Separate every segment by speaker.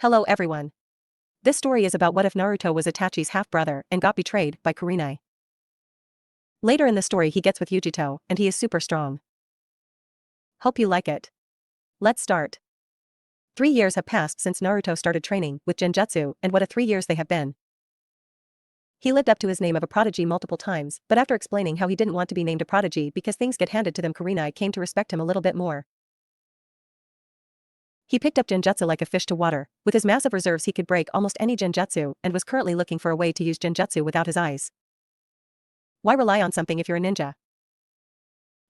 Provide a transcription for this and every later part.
Speaker 1: Hello everyone. This story is about what if Naruto was Itachi's half-brother and got betrayed by Kurenai. Later in the story he gets with Yugito, and he is super strong. Hope you like it. Let's start. 3 years have passed since Naruto started training with Genjutsu, and what a 3 years they have been. He lived up to his name of a prodigy multiple times, but after explaining how he didn't want to be named a prodigy because things get handed to them, Kurenai came to respect him a little bit more. He picked up Genjutsu like a fish to water. With his massive reserves he could break almost any Genjutsu and was currently looking for a way to use Genjutsu without his eyes. Why rely on something if you're a ninja?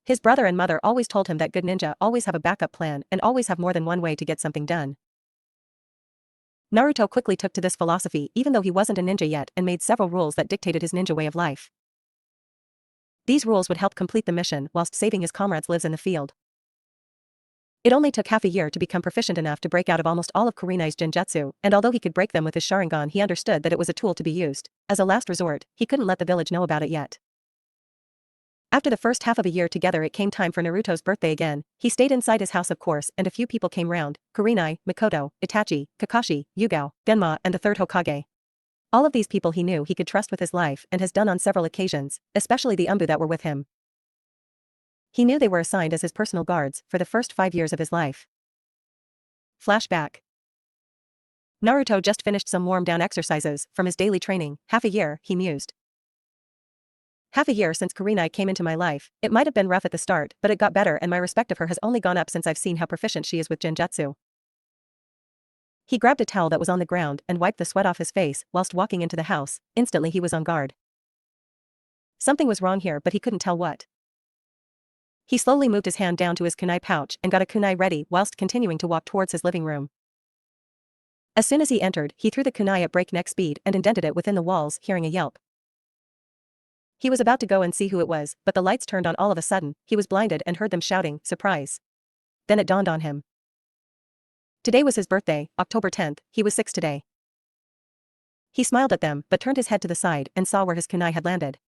Speaker 1: His brother and mother always told him that good ninja always have a backup plan and always have more than one way to get something done. Naruto quickly took to this philosophy even though he wasn't a ninja yet and made several rules that dictated his ninja way of life. These rules would help complete the mission whilst saving his comrades' lives in the field. It only took half a year to become proficient enough to break out of almost all of Kurenai's Genjutsu, and although he could break them with his Sharingan he understood that it was a tool to be used. As a last resort, he couldn't let the village know about it yet. After the first half of a year together it came time for Naruto's birthday again. He stayed inside his house of course and a few people came round: Kurenai, Mikoto, Itachi, Kakashi, Yugao, Genma and the third Hokage. All of these people he knew he could trust with his life and has done on several occasions, especially the Umbu that were with him. He knew they were assigned as his personal guards for the first 5 years of his life. Flashback. Naruto just finished some warm-down exercises from his daily training. Half a year, he mused. Half a year since Kurenai came into my life. It might have been rough at the start, but it got better and my respect of her has only gone up since I've seen how proficient she is with Genjutsu. He grabbed a towel that was on the ground and wiped the sweat off his face whilst walking into the house. Instantly he was on guard. Something was wrong here but he couldn't tell what. He slowly moved his hand down to his kunai pouch and got a kunai ready whilst continuing to walk towards his living room. As soon as he entered, he threw the kunai at breakneck speed and indented it within the walls, hearing a yelp. He was about to go and see who it was, but the lights turned on all of a sudden. He was blinded and heard them shouting, "Surprise!" Then it dawned on him. Today was his birthday, October 10th, he was 6 today. He smiled at them but turned his head to the side and saw where his kunai had landed.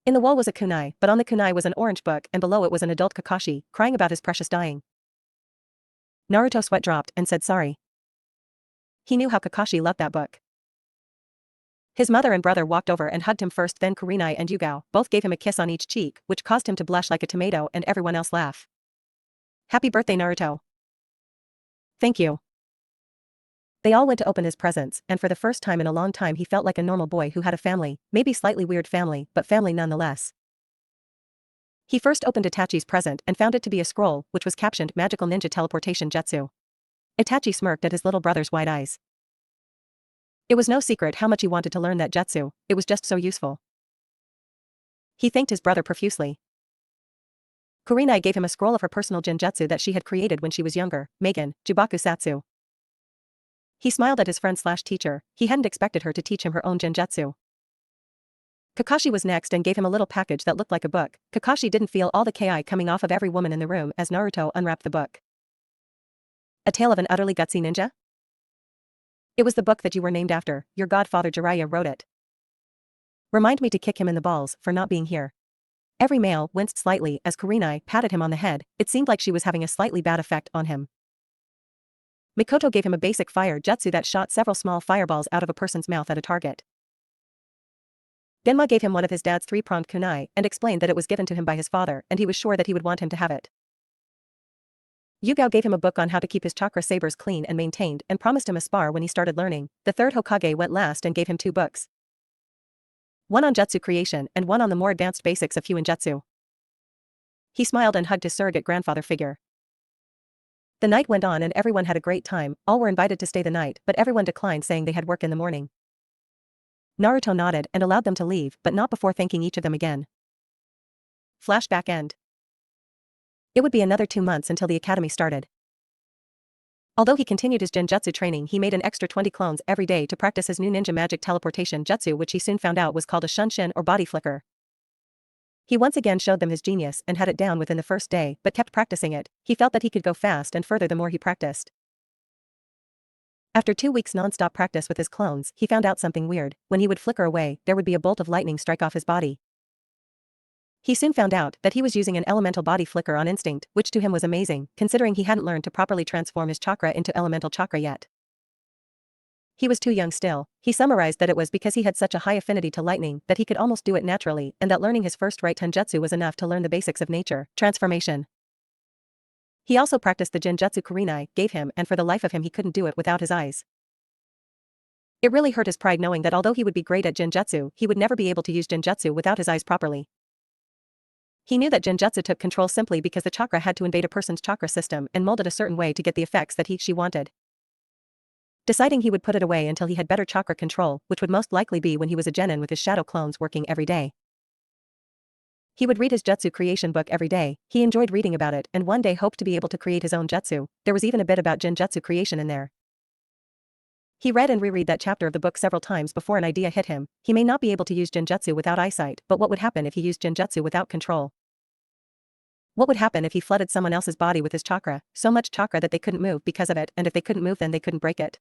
Speaker 1: In the wall was a kunai, but on the kunai was an orange book and below it was an adult Kakashi, crying about his precious dying. Naruto sweat dropped and said sorry. He knew how Kakashi loved that book. His mother and brother walked over and hugged him first, then Kurenai and Yugao both gave him a kiss on each cheek, which caused him to blush like a tomato and everyone else laugh. Happy birthday Naruto. Thank you. They all went to open his presents, and for the first time in a long time he felt like a normal boy who had a family, maybe slightly weird family, but family nonetheless. He first opened Itachi's present and found it to be a scroll, which was captioned Magical Ninja Teleportation Jutsu. Itachi smirked at his little brother's wide eyes. It was no secret how much he wanted to learn that jutsu, it was just so useful. He thanked his brother profusely. Kurenai gave him a scroll of her personal genjutsu that she had created when she was younger, Megan, Jubaku Satsu. He smiled at his friend/teacher, he hadn't expected her to teach him her own genjutsu. Kakashi was next and gave him a little package that looked like a book. Kakashi didn't feel all the ki coming off of every woman in the room as Naruto unwrapped the book. A Tale of an Utterly Gutsy Ninja? It was the book that you were named after, your godfather Jiraiya wrote it. Remind me to kick him in the balls for not being here. Every male winced slightly as Kurenai patted him on the head. It seemed like she was having a slightly bad effect on him. Mikoto gave him a basic fire jutsu that shot several small fireballs out of a person's mouth at a target. Genma gave him one of his dad's 3-pronged kunai and explained that it was given to him by his father and he was sure that he would want him to have it. Yugao gave him a book on how to keep his chakra sabers clean and maintained and promised him a spar when he started learning. The third Hokage went last and gave him 2 books. One on jutsu creation and one on the more advanced basics of Huinjutsu. He smiled and hugged his surrogate grandfather figure. The night went on and everyone had a great time. All were invited to stay the night, but everyone declined saying they had work in the morning. Naruto nodded and allowed them to leave, but not before thanking each of them again. Flashback end. It would be another 2 months until the academy started. Although he continued his genjutsu training, he made an extra 20 clones every day to practice his new ninja magic teleportation jutsu, which he soon found out was called a shunshin or body flicker. He once again showed them his genius and had it down within the first day, but kept practicing it. He felt that he could go fast and further the more he practiced. After 2 weeks non-stop practice with his clones, he found out something weird. When he would flicker away, there would be a bolt of lightning strike off his body. He soon found out that he was using an elemental body flicker on instinct, which to him was amazing, considering he hadn't learned to properly transform his chakra into elemental chakra yet. He was too young still. He summarized that it was because he had such a high affinity to lightning that he could almost do it naturally, and that learning his first right Tenjutsu was enough to learn the basics of nature transformation. He also practiced the Genjutsu Kurenai gave him, and for the life of him he couldn't do it without his eyes. It really hurt his pride knowing that although he would be great at Genjutsu, he would never be able to use Genjutsu without his eyes properly. He knew that Genjutsu took control simply because the chakra had to invade a person's chakra system and mold it a certain way to get the effects that she wanted. Deciding he would put it away until he had better chakra control, which would most likely be when he was a genin with his shadow clones working every day. He would read his jutsu creation book every day. He enjoyed reading about it and one day hoped to be able to create his own jutsu. There was even a bit about genjutsu creation in there. He read and reread that chapter of the book several times before an idea hit him. He may not be able to use genjutsu without eyesight, but what would happen if he used genjutsu without control? What would happen if he flooded someone else's body with his chakra, so much chakra that they couldn't move because of it, and if they couldn't move then they couldn't break it?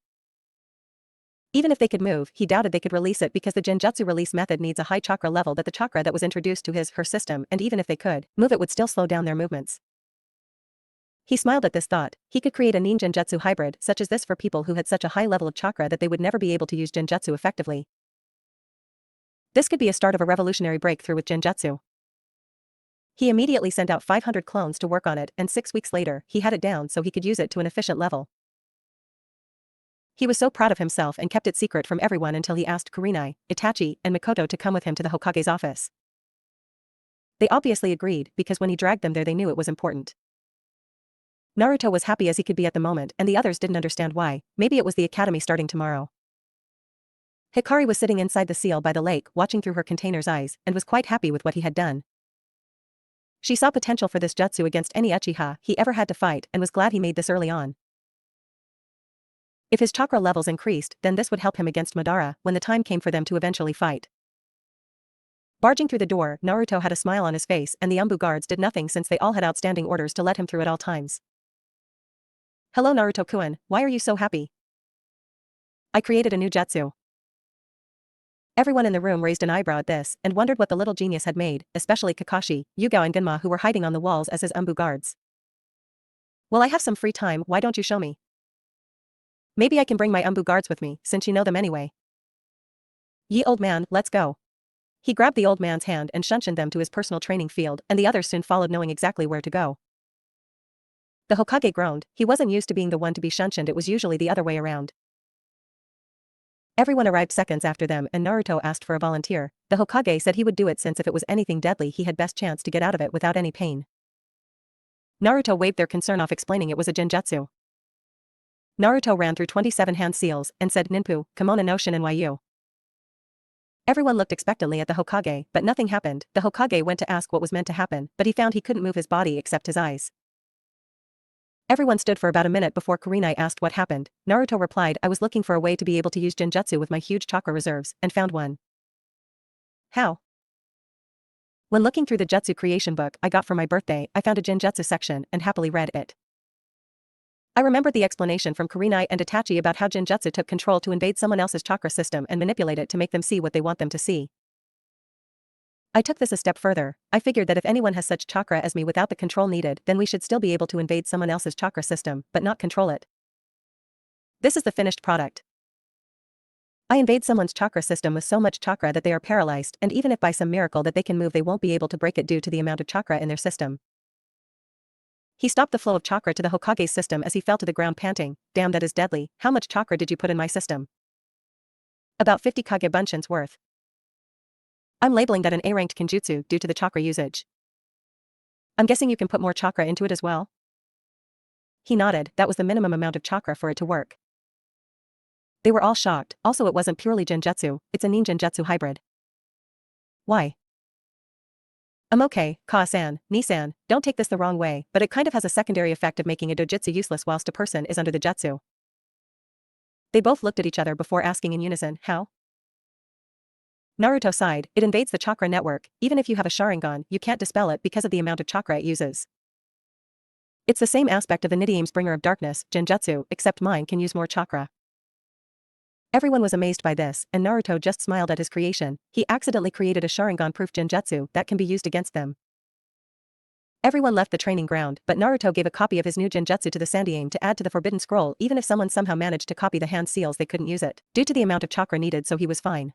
Speaker 1: Even if they could move, he doubted they could release it because the genjutsu release method needs a high chakra level that the chakra that was introduced to her system, and even if they could move it would still slow down their movements. He smiled at this thought. He could create a nin genjutsu hybrid such as this for people who had such a high level of chakra that they would never be able to use genjutsu effectively. This could be a start of a revolutionary breakthrough with genjutsu. He immediately sent out 500 clones to work on it, and 6 weeks later, he had it down so he could use it to an efficient level. He was so proud of himself and kept it secret from everyone until he asked Kurenai, Itachi, and Mikoto to come with him to the Hokage's office. They obviously agreed because when he dragged them there they knew it was important. Naruto was happy as he could be at the moment and the others didn't understand why. Maybe it was the academy starting tomorrow. Hikari was sitting inside the seal by the lake watching through her container's eyes and was quite happy with what he had done. She saw potential for this jutsu against any Uchiha he ever had to fight and was glad he made this early on. If his chakra levels increased, then this would help him against Madara when the time came for them to eventually fight. Barging through the door, Naruto had a smile on his face and the Umbu guards did nothing since they all had outstanding orders to let him through at all times. Hello Naruto-kun, why are you so happy? I created a new jutsu. Everyone in the room raised an eyebrow at this and wondered what the little genius had made, especially Kakashi, Yugao and Gunma who were hiding on the walls as his Umbu guards. Well, I have some free time, why don't you show me? Maybe I can bring my Umbu guards with me, since you know them anyway. Ye old man, let's go. He grabbed the old man's hand and shunshined them to his personal training field, and the others soon followed knowing exactly where to go. The Hokage groaned. He wasn't used to being the one to be shunshined, it was usually the other way around. Everyone arrived seconds after them and Naruto asked for a volunteer. The Hokage said he would do it since if it was anything deadly he had best chance to get out of it without any pain. Naruto waved their concern off explaining it was a genjutsu. Naruto ran through 27 hand seals and said Ninpu, Kimono no Shinenryu. Everyone looked expectantly at the Hokage, but nothing happened. The Hokage went to ask what was meant to happen, but he found he couldn't move his body except his eyes. Everyone stood for about a minute before Kurenai asked what happened. Naruto replied, I was looking for a way to be able to use genjutsu with my huge chakra reserves, and found one. How? When looking through the jutsu creation book I got for my birthday, I found a genjutsu section and happily read it. I remembered the explanation from Kurenai and Itachi about how genjutsu took control to invade someone else's chakra system and manipulate it to make them see what they want them to see. I took this a step further. I figured that if anyone has such chakra as me without the control needed, then we should still be able to invade someone else's chakra system, but not control it. This is the finished product. I invade someone's chakra system with so much chakra that they are paralyzed, and even if by some miracle that they can move they won't be able to break it due to the amount of chakra in their system. He stopped the flow of chakra to the Hokage's system as he fell to the ground panting, damn that is deadly, how much chakra did you put in my system? About 50 Kage Bunshins worth. I'm labeling that an A-ranked Kenjutsu due to the chakra usage. I'm guessing you can put more chakra into it as well? He nodded, that was the minimum amount of chakra for it to work. They were all shocked, also it wasn't purely genjutsu, it's a nin genjutsu hybrid. Why? Okay, Ka-san, Ni-san, don't take this the wrong way, but it kind of has a secondary effect of making a dojutsu useless whilst a person is under the jutsu. They both looked at each other before asking in unison, how? Naruto sighed, it invades the chakra network, even if you have a Sharingan, you can't dispel it because of the amount of chakra it uses. It's the same aspect of the Nidame's bringer of darkness, genjutsu, except mine can use more chakra. Everyone was amazed by this, and Naruto just smiled at his creation. He accidentally created a Sharingan-proof genjutsu that can be used against them. Everyone left the training ground, but Naruto gave a copy of his new genjutsu to the Sandaime to add to the forbidden scroll. Even if someone somehow managed to copy the hand seals, they couldn't use it, due to the amount of chakra needed, so he was fine.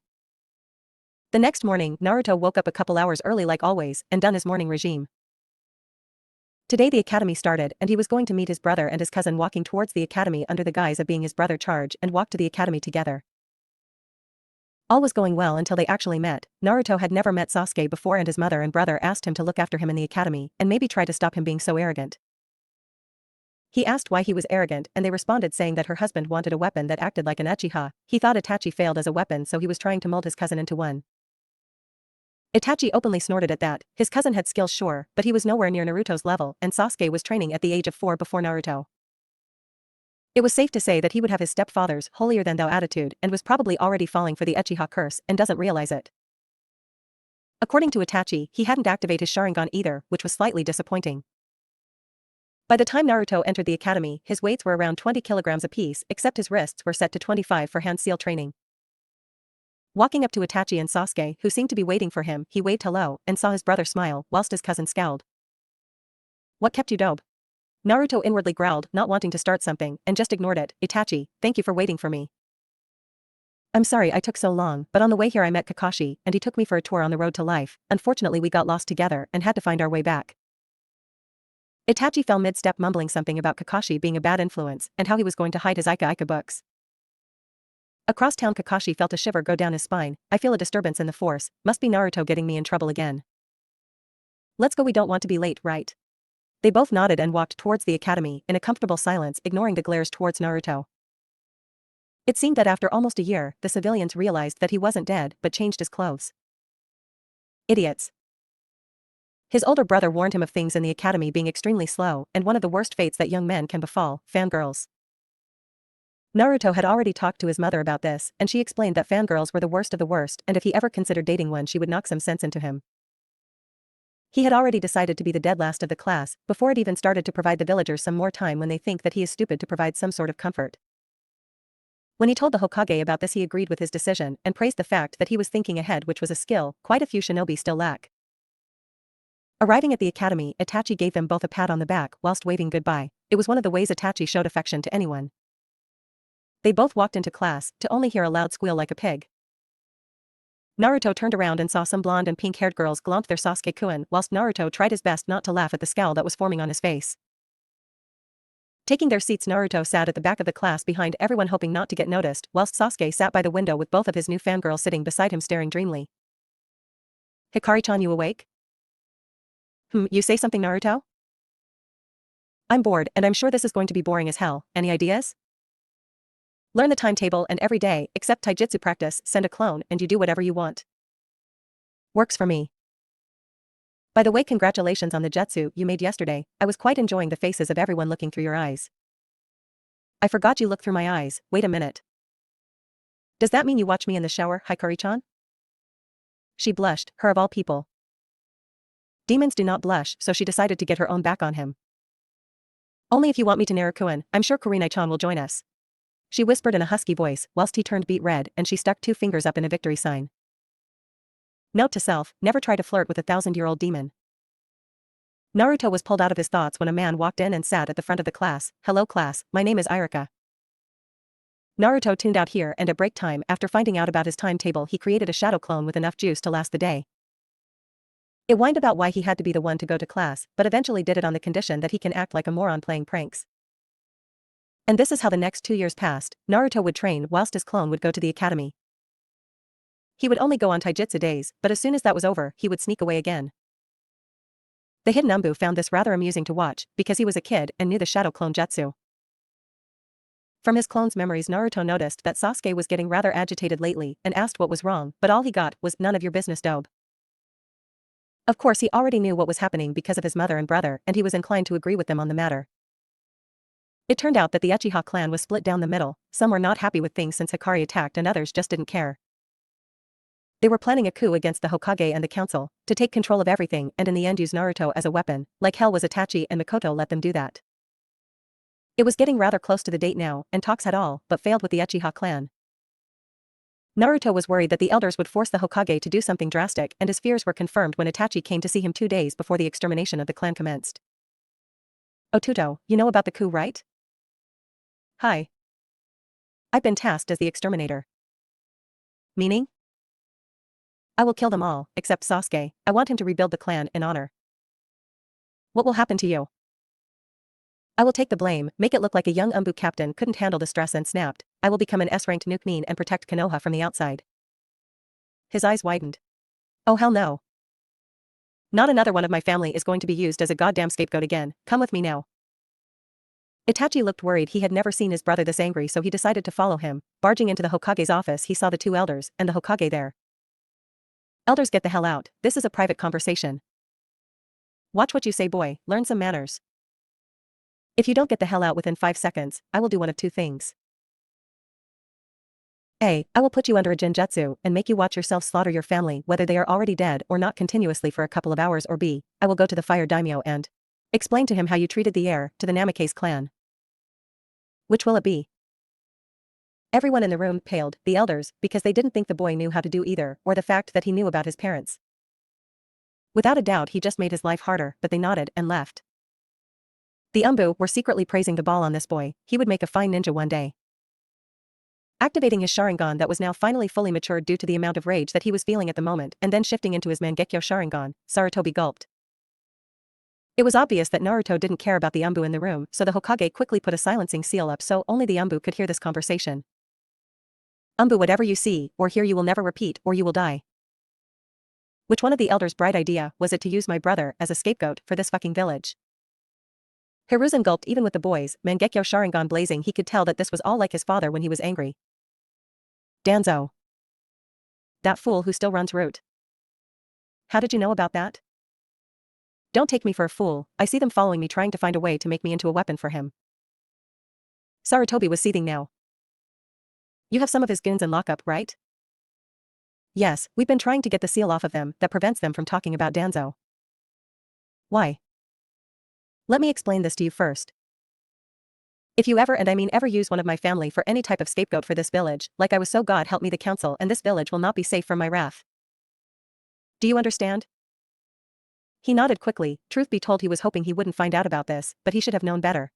Speaker 1: The next morning, Naruto woke up a couple hours early like always, and done his morning regime. Today the academy started, and he was going to meet his brother and his cousin walking towards the academy under the guise of being his brother Charge and walk to the academy together. All was going well until they actually met. Naruto had never met Sasuke before and his mother and brother asked him to look after him in the academy and maybe try to stop him being so arrogant. He asked why he was arrogant and they responded saying that her husband wanted a weapon that acted like an Uchiha. He thought Itachi failed as a weapon, so he was trying to mold his cousin into one. Itachi openly snorted at that. His cousin had skills sure, but he was nowhere near Naruto's level, and Sasuke was training at the age of 4 before Naruto. It was safe to say that he would have his stepfather's holier-than-thou attitude and was probably already falling for the Uchiha curse and doesn't realize it. According to Itachi, he hadn't activated his Sharingan either, which was slightly disappointing. By the time Naruto entered the academy, his weights were around 20 kilograms apiece, except his wrists were set to 25 for hand seal training. Walking up to Itachi and Sasuke, who seemed to be waiting for him, he waved hello and saw his brother smile, whilst his cousin scowled. "What kept you, dobe?" Naruto inwardly growled, not wanting to start something, and just ignored it. "Itachi, thank you for waiting for me. I'm sorry I took so long, but on the way here I met Kakashi, and he took me for a tour on the road to life. Unfortunately we got lost together and had to find our way back." Itachi fell mid-step mumbling something about Kakashi being a bad influence, and how he was going to hide his Ika books. Across town Kakashi felt a shiver go down his spine. "I feel a disturbance in the force, must be Naruto getting me in trouble again. Let's go, we don't want to be late, right?" They both nodded and walked towards the academy in a comfortable silence, ignoring the glares towards Naruto. It seemed that after almost a year, the civilians realized that he wasn't dead but changed his clothes. Idiots. His older brother warned him of things in the academy being extremely slow and one of the worst fates that young men can befall, fangirls. Naruto had already talked to his mother about this, and she explained that fangirls were the worst of the worst, and if he ever considered dating one she would knock some sense into him. He had already decided to be the dead last of the class, before it even started to provide the villagers some more time when they think that he is stupid to provide some sort of comfort. When he told the Hokage about this he agreed with his decision and praised the fact that he was thinking ahead, which was a skill quite a few shinobi still lack. Arriving at the academy, Itachi gave them both a pat on the back whilst waving goodbye. It was one of the ways Itachi showed affection to anyone. They both walked into class, to only hear a loud squeal like a pig. Naruto turned around and saw some blonde and pink-haired girls glomp their Sasuke-kun, whilst Naruto tried his best not to laugh at the scowl that was forming on his face. Taking their seats, Naruto sat at the back of the class behind everyone, hoping not to get noticed, whilst Sasuke sat by the window with both of his new fangirls sitting beside him staring dreamily. "Hikari-chan, you awake?" You say something, Naruto?" "I'm bored and I'm sure this is going to be boring as hell. Any ideas?" "Learn the timetable and every day, except taijutsu practice, send a clone and you do whatever you want." "Works for me. By the way, congratulations on the jutsu you made yesterday. I was quite enjoying the faces of everyone looking through your eyes." "I forgot you look through my eyes. Wait a minute. Does that mean you watch me in the shower, Hikari-chan?" She blushed, her of all people. Demons do not blush, so she decided to get her own back on him. "Only if you want me to Naruto-kun, I'm sure Kurenai-chan will join us," she whispered in a husky voice, whilst he turned beet red and she stuck 2 fingers up in a victory sign. Note to self, never try to flirt with a 1,000-year-old demon. Naruto was pulled out of his thoughts when a man walked in and sat at the front of the class. "Hello class, my name is Irika." Naruto tuned out here, and at break time, after finding out about his timetable, he created a shadow clone with enough juice to last the day. It whined about why he had to be the one to go to class, but eventually did it on the condition that he can act like a moron playing pranks. And this is how the next 2 years passed. Naruto would train whilst his clone would go to the academy. He would only go on taijutsu days, but as soon as that was over, he would sneak away again. The hidden Umbu found this rather amusing to watch, because he was a kid and knew the shadow clone jutsu. From his clone's memories, Naruto noticed that Sasuke was getting rather agitated lately and asked what was wrong, but all he got was, "None of your business, dobe." Of course he already knew what was happening because of his mother and brother, and he was inclined to agree with them on the matter. It turned out that the Uchiha clan was split down the middle. Some were not happy with things since Hikari attacked and others just didn't care. They were planning a coup against the Hokage and the council, to take control of everything and in the end use Naruto as a weapon. Like hell was Itachi and Mikoto let them do that. It was getting rather close to the date now, and talks had all but failed with the Uchiha clan. Naruto was worried that the elders would force the Hokage to do something drastic, and his fears were confirmed when Itachi came to see him 2 days before the extermination of the clan commenced. Otuto, you know about the coup, right? Hi. I've been tasked as the exterminator. Meaning? I will kill them all, except Sasuke. I want him to rebuild the clan in honor. What will happen to you? I will take the blame, make it look like a young Umbu captain couldn't handle the stress and snapped. I will become an S-ranked nuke mean and protect Konoha from the outside. His eyes widened. Oh hell no. Not another one of my family is going to be used as a goddamn scapegoat again. Come with me now. Itachi looked worried. He had never seen his brother this angry, so he decided to follow him. Barging into the Hokage's office, he saw the 2 elders and the Hokage there. Elders, get the hell out. This is a private conversation. Watch what you say, boy. Learn some manners. If you don't get the hell out within 5 seconds, I will do one of 2 things. A. I will put you under a genjutsu and make you watch yourself slaughter your family, whether they are already dead or not, continuously for a couple of hours, or B. I will go to the fire daimyo and explain to him how you treated the heir to the Namake's clan. Which will it be? Everyone in the room paled, the elders, because they didn't think the boy knew how to do either, or the fact that he knew about his parents. Without a doubt he just made his life harder, but they nodded and left. The Umbu were secretly praising the ball on this boy. He would make a fine ninja one day. Activating his Sharingan that was now finally fully matured due to the amount of rage that he was feeling at the moment, and then shifting into his Mangekyo Sharingan, Sarutobi gulped. It was obvious that Naruto didn't care about the Umbu in the room, so the Hokage quickly put a silencing seal up so only the Umbu could hear this conversation. Umbu, whatever you see or hear you will never repeat, or you will die. Which one of the elders' bright idea was it to use my brother as a scapegoat for this fucking village? Hiruzen gulped. Even with the boys' Mangekyo Sharingan blazing, he could tell that this was all like his father when he was angry. Danzo. That fool who still runs Root. How did you know about that? Don't take me for a fool. I see them following me, trying to find a way to make me into a weapon for him. Sarutobi was seething now. You have some of his goons in lockup, right? Yes, we've been trying to get the seal off of them that prevents them from talking about Danzo. Why? Let me explain this to you first. If you ever, and I mean ever, use one of my family for any type of scapegoat for this village, like I was, so God help me the council and this village will not be safe from my wrath. Do you understand? He nodded quickly. Truth be told, he was hoping he wouldn't find out about this, but he should have known better.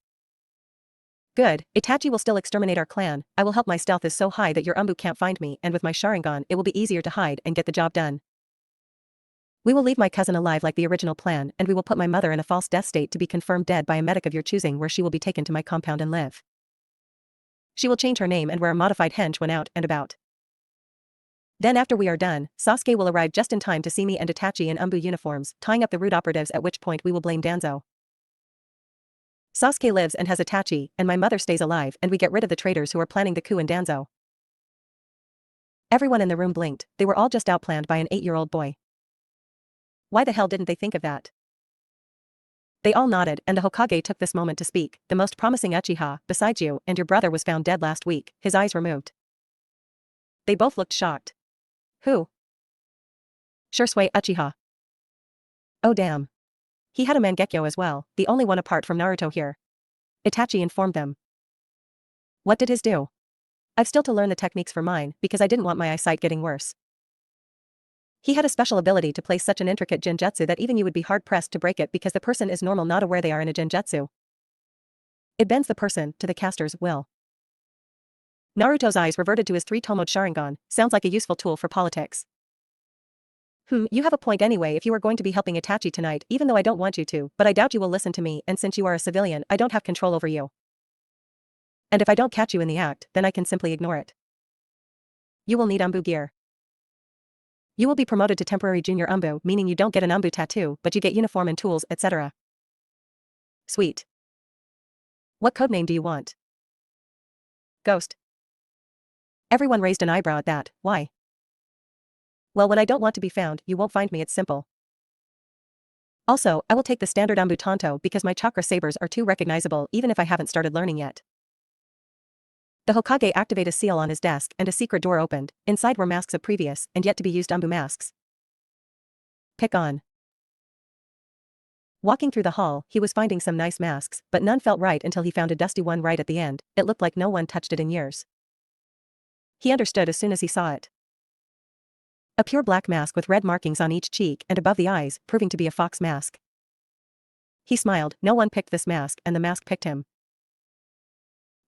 Speaker 1: Good, Itachi will still exterminate our clan. I will help. My stealth is so high that your Umbu can't find me, and with my Sharingan it will be easier to hide and get the job done. We will leave my cousin alive like the original plan, and we will put my mother in a false death state to be confirmed dead by a medic of your choosing, where she will be taken to my compound and live. She will change her name and wear a modified henge when out and about. Then after we are done, Sasuke will arrive just in time to see me and Itachi in Umbu uniforms, tying up the Root operatives, at which point we will blame Danzo. Sasuke lives and has Itachi, and my mother stays alive, and we get rid of the traitors who are planning the coup in Danzo. Everyone in the room blinked. They were all just outplanned by an 8-year-old boy. Why the hell didn't they think of that? They all nodded, and the Hokage took this moment to speak. The most promising Uchiha, besides you and your brother, was found dead last week. His eyes were moved. They both looked shocked. Who? Shursui Uchiha. Oh damn. He had a Mangekyo as well, the only one apart from Naruto here. Itachi informed them. What did his do? I've still to learn the techniques for mine, because I didn't want my eyesight getting worse. He had a special ability to place such an intricate genjutsu that even you would be hard-pressed to break it, because the person is normal, not aware they are in a genjutsu. It bends the person to the caster's will. Naruto's eyes reverted to his 3-tomoed Sharingan. Sounds like a useful tool for politics. You have a point anyway. If you are going to be helping Itachi tonight, even though I don't want you to, but I doubt you will listen to me, and since you are a civilian, I don't have control over you. And if I don't catch you in the act, then I can simply ignore it. You will need Umbu gear. You will be promoted to temporary junior Umbu, meaning you don't get an Umbu tattoo, but you get uniform and tools, etc. Sweet. What codename do you want? Ghost. Everyone raised an eyebrow at that. Why? Well, when I don't want to be found, you won't find me, it's simple. Also, I will take the standard Umbu Tanto because my chakra sabers are too recognizable even if I haven't started learning yet. The Hokage activated a seal on his desk and a secret door opened. Inside were masks of previous and yet to be used Umbu masks. Pick on. Walking through the hall, he was finding some nice masks, but none felt right until he found a dusty one right at the end. It looked like no one touched it in years. He understood as soon as he saw it. A pure black mask with red markings on each cheek and above the eyes, proving to be a fox mask. He smiled. No one picked this mask, and the mask picked him.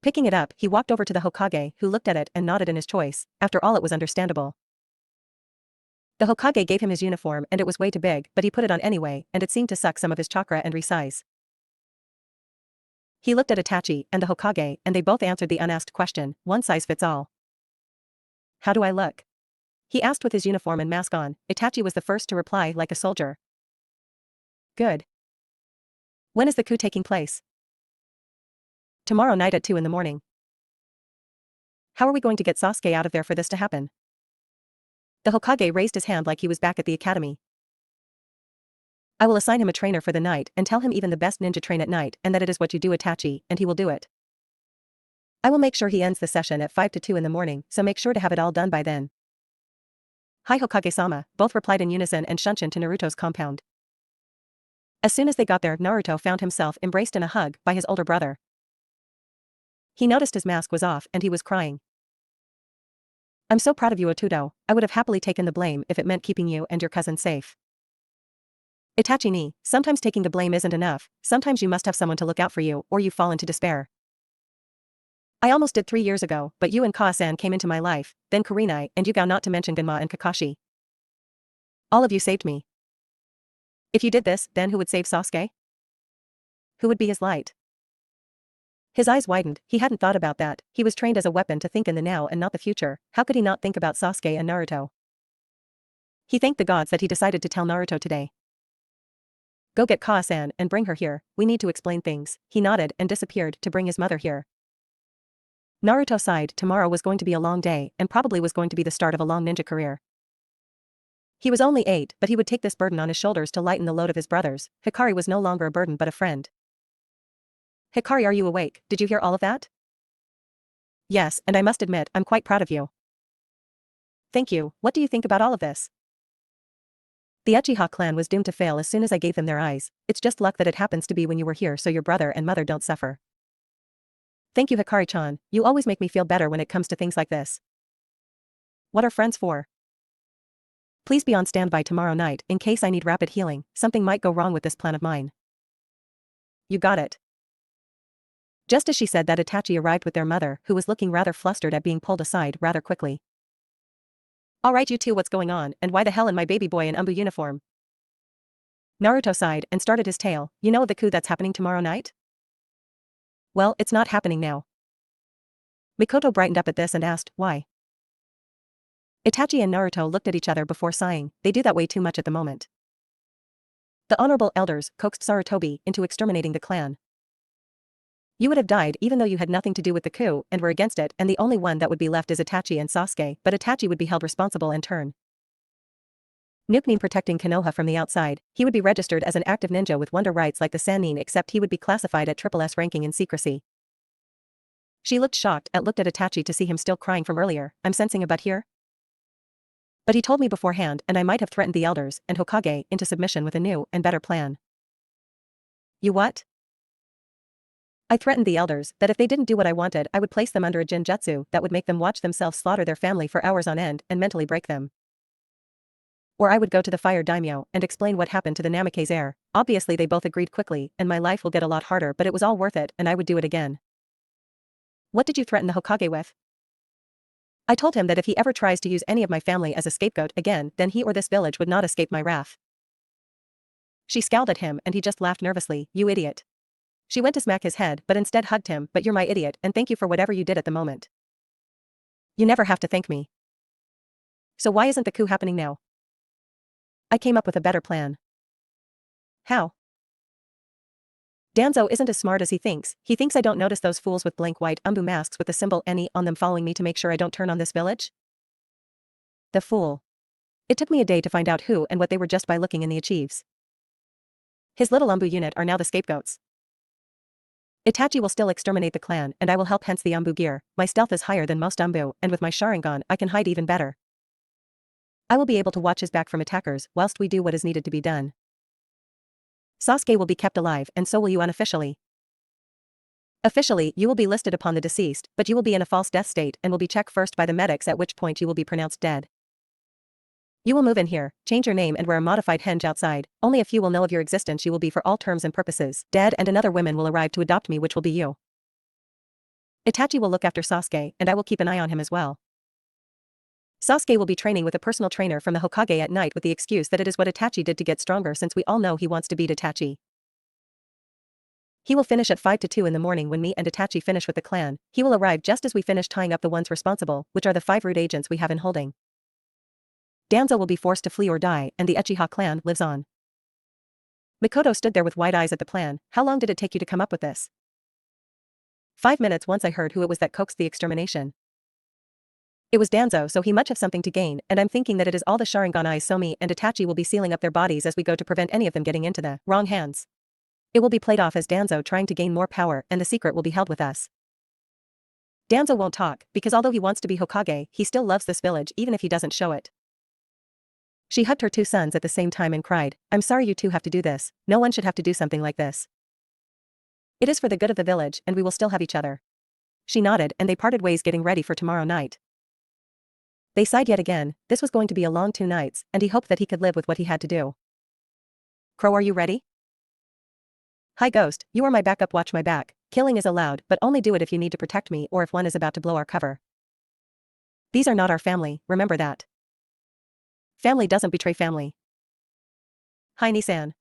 Speaker 1: Picking it up, he walked over to the Hokage, who looked at it and nodded in his choice. After all, it was understandable. The Hokage gave him his uniform and it was way too big, but he put it on anyway, and it seemed to suck some of his chakra and resize. He looked at Itachi and the Hokage, and they both answered the unasked question, one size fits all. How do I look? He asked with his uniform and mask on. Itachi was the first to reply like a soldier. Good. When is the coup taking place? Tomorrow night at 2 in the morning. How are we going to get Sasuke out of there for this to happen? The Hokage raised his hand like he was back at the academy. I will assign him a trainer for the night and tell him even the best ninja train at night and that it is what you do, Itachi, and he will do it. I will make sure he ends the session at 5 to 2 in the morning, so make sure to have it all done by then. Hi Hokage-sama, both replied in unison and shunshin to Naruto's compound. As soon as they got there, Naruto found himself embraced in a hug by his older brother. He noticed his mask was off and he was crying. I'm so proud of you, Otudo. I would have happily taken the blame if it meant keeping you and your cousin safe. Itachi, sometimes taking the blame isn't enough, sometimes you must have someone to look out for you or you fall into despair. I almost did 3 years ago, but you and Kaa-san came into my life, then Kurenai and Yugao, not to mention Genma and Kakashi. All of you saved me. If you did this, then who would save Sasuke? Who would be his light? His eyes widened. He hadn't thought about that. He was trained as a weapon to think in the now and not the future. How could he not think about Sasuke and Naruto? He thanked the gods that he decided to tell Naruto today. Go get Kaa-san and bring her here, we need to explain things. He nodded and disappeared to bring his mother here. Naruto sighed. Tomorrow was going to be a long day and probably was going to be the start of a long ninja career. He was only 8, but he would take this burden on his shoulders to lighten the load of his brothers. Hikari was no longer a burden but a friend. Hikari, are you awake? Did you hear all of that? Yes, and I must admit, I'm quite proud of you. Thank you. What do you think about all of this? The Uchiha clan was doomed to fail as soon as I gave them their eyes. It's just luck that it happens to be when you were here so your brother and mother don't suffer. Thank you, Hikari-chan. You always make me feel better when it comes to things like this. What are friends for? Please be on standby tomorrow night in case I need rapid healing. Something might go wrong with this plan of mine. You got it. Just as she said that, Itachi arrived with their mother, who was looking rather flustered at being pulled aside rather quickly. Alright you two, what's going on, and why the hell in my baby boy in Umbu uniform? Naruto sighed and started his tale. You know the coup that's happening tomorrow night? Well, it's not happening now. Mikoto brightened up at this and asked, why? Itachi and Naruto looked at each other before sighing. They do that way too much at the moment. The honorable elders coaxed Sarutobi into exterminating the clan. You would have died even though you had nothing to do with the coup and were against it, and the only one that would be left is Itachi and Sasuke, but Itachi would be held responsible in turn. Nuknin protecting Konoha from the outside, he would be registered as an active ninja with wonder rights like the Sannin, except he would be classified at SSS ranking in secrecy. She looked shocked and looked at Itachi to see him still crying from earlier. I'm sensing a but here. But he told me beforehand and I might have threatened the elders and Hokage into submission with a new and better plan. You what? I threatened the elders that if they didn't do what I wanted, I would place them under a genjutsu that would make them watch themselves slaughter their family for hours on end and mentally break them. Or I would go to the fire daimyo and explain what happened to the Namikaze heir. Obviously they both agreed quickly and my life will get a lot harder, but it was all worth it and I would do it again. What did you threaten the Hokage with? I told him that if he ever tries to use any of my family as a scapegoat again, then he or this village would not escape my wrath. She scowled at him and he just laughed nervously. You idiot. She went to smack his head but instead hugged him. But you're my idiot and thank you for whatever you did at the moment. You never have to thank me. So why isn't the coup happening now? I came up with a better plan. How? Danzo isn't as smart as he thinks. He thinks I don't notice those fools with blank white umbu masks with the symbol NE on them following me to make sure I don't turn on this village? The fool. It took me a day to find out who and what they were just by looking in the ITACHI'S. His little umbu unit are now the scapegoats. Itachi will still exterminate the clan and I will help, hence the umbu gear. My stealth is higher than most umbu and with my Sharingan I can hide even better. I will be able to watch his back from attackers whilst we do what is needed to be done. Sasuke will be kept alive and so will you unofficially. Officially, you will be listed upon the deceased, but you will be in a false death state and will be checked first by the medics, at which point you will be pronounced dead. You will move in here, change your name and wear a modified henge outside. Only a few will know of your existence. You will be for all terms and purposes dead, and another woman will arrive to adopt me, which will be you. Itachi will look after Sasuke, and I will keep an eye on him as well. Sasuke will be training with a personal trainer from the Hokage at night with the excuse that it is what Itachi did to get stronger, since we all know he wants to beat Itachi. He will finish at 5 to 2 in the morning when me and Itachi finish with the clan. He will arrive just as we finish tying up the ones responsible, which are the 5 root agents we have in holding. Danzo will be forced to flee or die, and the Uchiha clan lives on. Mikoto stood there with wide eyes at the plan. How long did it take you to come up with this? 5 minutes. Once I heard who it was that coaxed the extermination. It was Danzo, so he must have something to gain, and I'm thinking that it is all the Sharingan eyes, so me and Itachi will be sealing up their bodies as we go to prevent any of them getting into the wrong hands. It will be played off as Danzo trying to gain more power, and the secret will be held with us. Danzo won't talk, because although he wants to be Hokage, he still loves this village even if he doesn't show it. She hugged her 2 sons at the same time and cried, I'm sorry you two have to do this. No one should have to do something like this. It is for the good of the village, and we will still have each other. She nodded, and they parted ways, getting ready for tomorrow night. They sighed yet again. This was going to be a long 2 nights, and he hoped that he could live with what he had to do. Crow, are you ready? Hi Ghost, you are my backup. Watch my back. Killing is allowed, but only do it if you need to protect me or if one is about to blow our cover. These are not our family, remember that. Family doesn't betray family. Hi Nissan.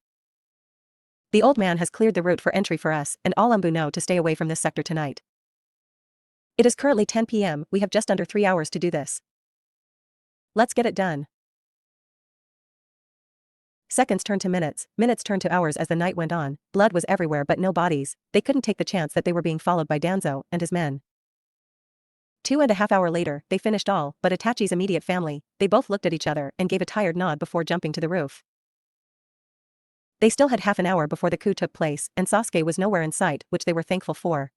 Speaker 1: The old man has cleared the route for entry for us, and all Umbu know to stay away from this sector tonight. It is currently 10 p.m, we have just under 3 hours to do this. Let's get it done. Seconds turned to minutes, minutes turned to hours as the night went on. Blood was everywhere but no bodies. They couldn't take the chance that they were being followed by Danzo and his men. 2.5 hours later, they finished all but Itachi's immediate family. They both looked at each other and gave a tired nod before jumping to the roof. They still had half an hour before the coup took place, and Sasuke was nowhere in sight, which they were thankful for.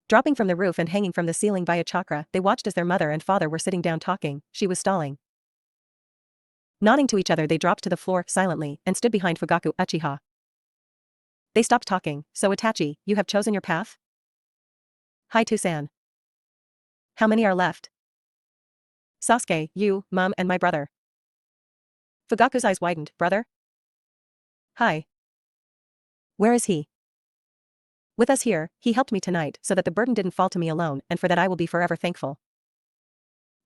Speaker 1: Dropping from the roof and hanging from the ceiling via chakra, they watched as their mother and father were sitting down talking. She was stalling. Nodding to each other, they dropped to the floor silently and stood behind Fugaku Uchiha. They stopped talking. So Itachi, you have chosen your path? Hi Tusan. How many are left? Sasuke, you, Mom, and my brother. Fugaku's eyes widened. Brother? Hi. Where is he? With us here. He helped me tonight so that the burden didn't fall to me alone, and for that I will be forever thankful.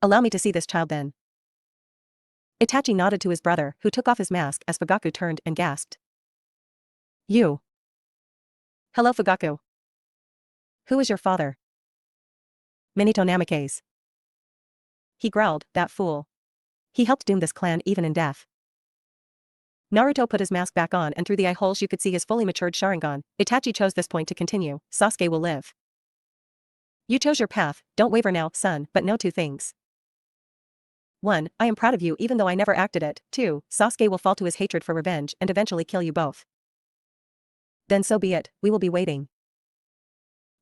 Speaker 1: Allow me to see this child then. Itachi nodded to his brother, who took off his mask as Fugaku turned and gasped. You. Hello Fugaku. Who is your father? Minato Namikaze. He growled, that fool. He helped doom this clan even in death. Naruto put his mask back on, and through the eye holes you could see his fully matured Sharingan. Itachi chose this point to continue. Sasuke will live. You chose your path, don't waver now, son, but know 2 things. 1. I am proud of you even though I never acted it. 2. Sasuke will fall to his hatred for revenge and eventually kill you both. Then so be it, we will be waiting.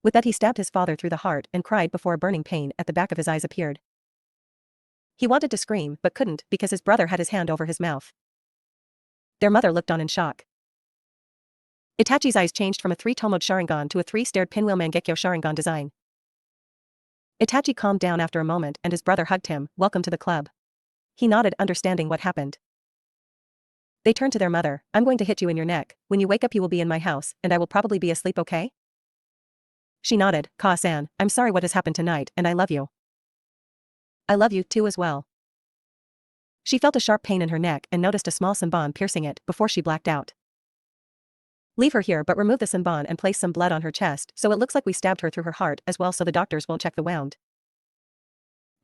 Speaker 1: With that he stabbed his father through the heart and cried before a burning pain at the back of his eyes appeared. He wanted to scream but couldn't because his brother had his hand over his mouth. Their mother looked on in shock. Itachi's eyes changed from a 3-tomoed Sharingan to a 3-stared pinwheel Mangekyo Sharingan design. Itachi calmed down after a moment and his brother hugged him. Welcome to the club. He nodded, understanding what happened. They turned to their mother. I'm going to hit you in your neck. When you wake up you will be in my house, and I will probably be asleep, okay? She nodded. Ka-san, I'm sorry what has happened tonight, and I love you. I love you too as well. She felt a sharp pain in her neck and noticed a small senbon piercing it before she blacked out. Leave her here but remove the senbon and place some blood on her chest so it looks like we stabbed her through her heart as well so the doctors won't check the wound.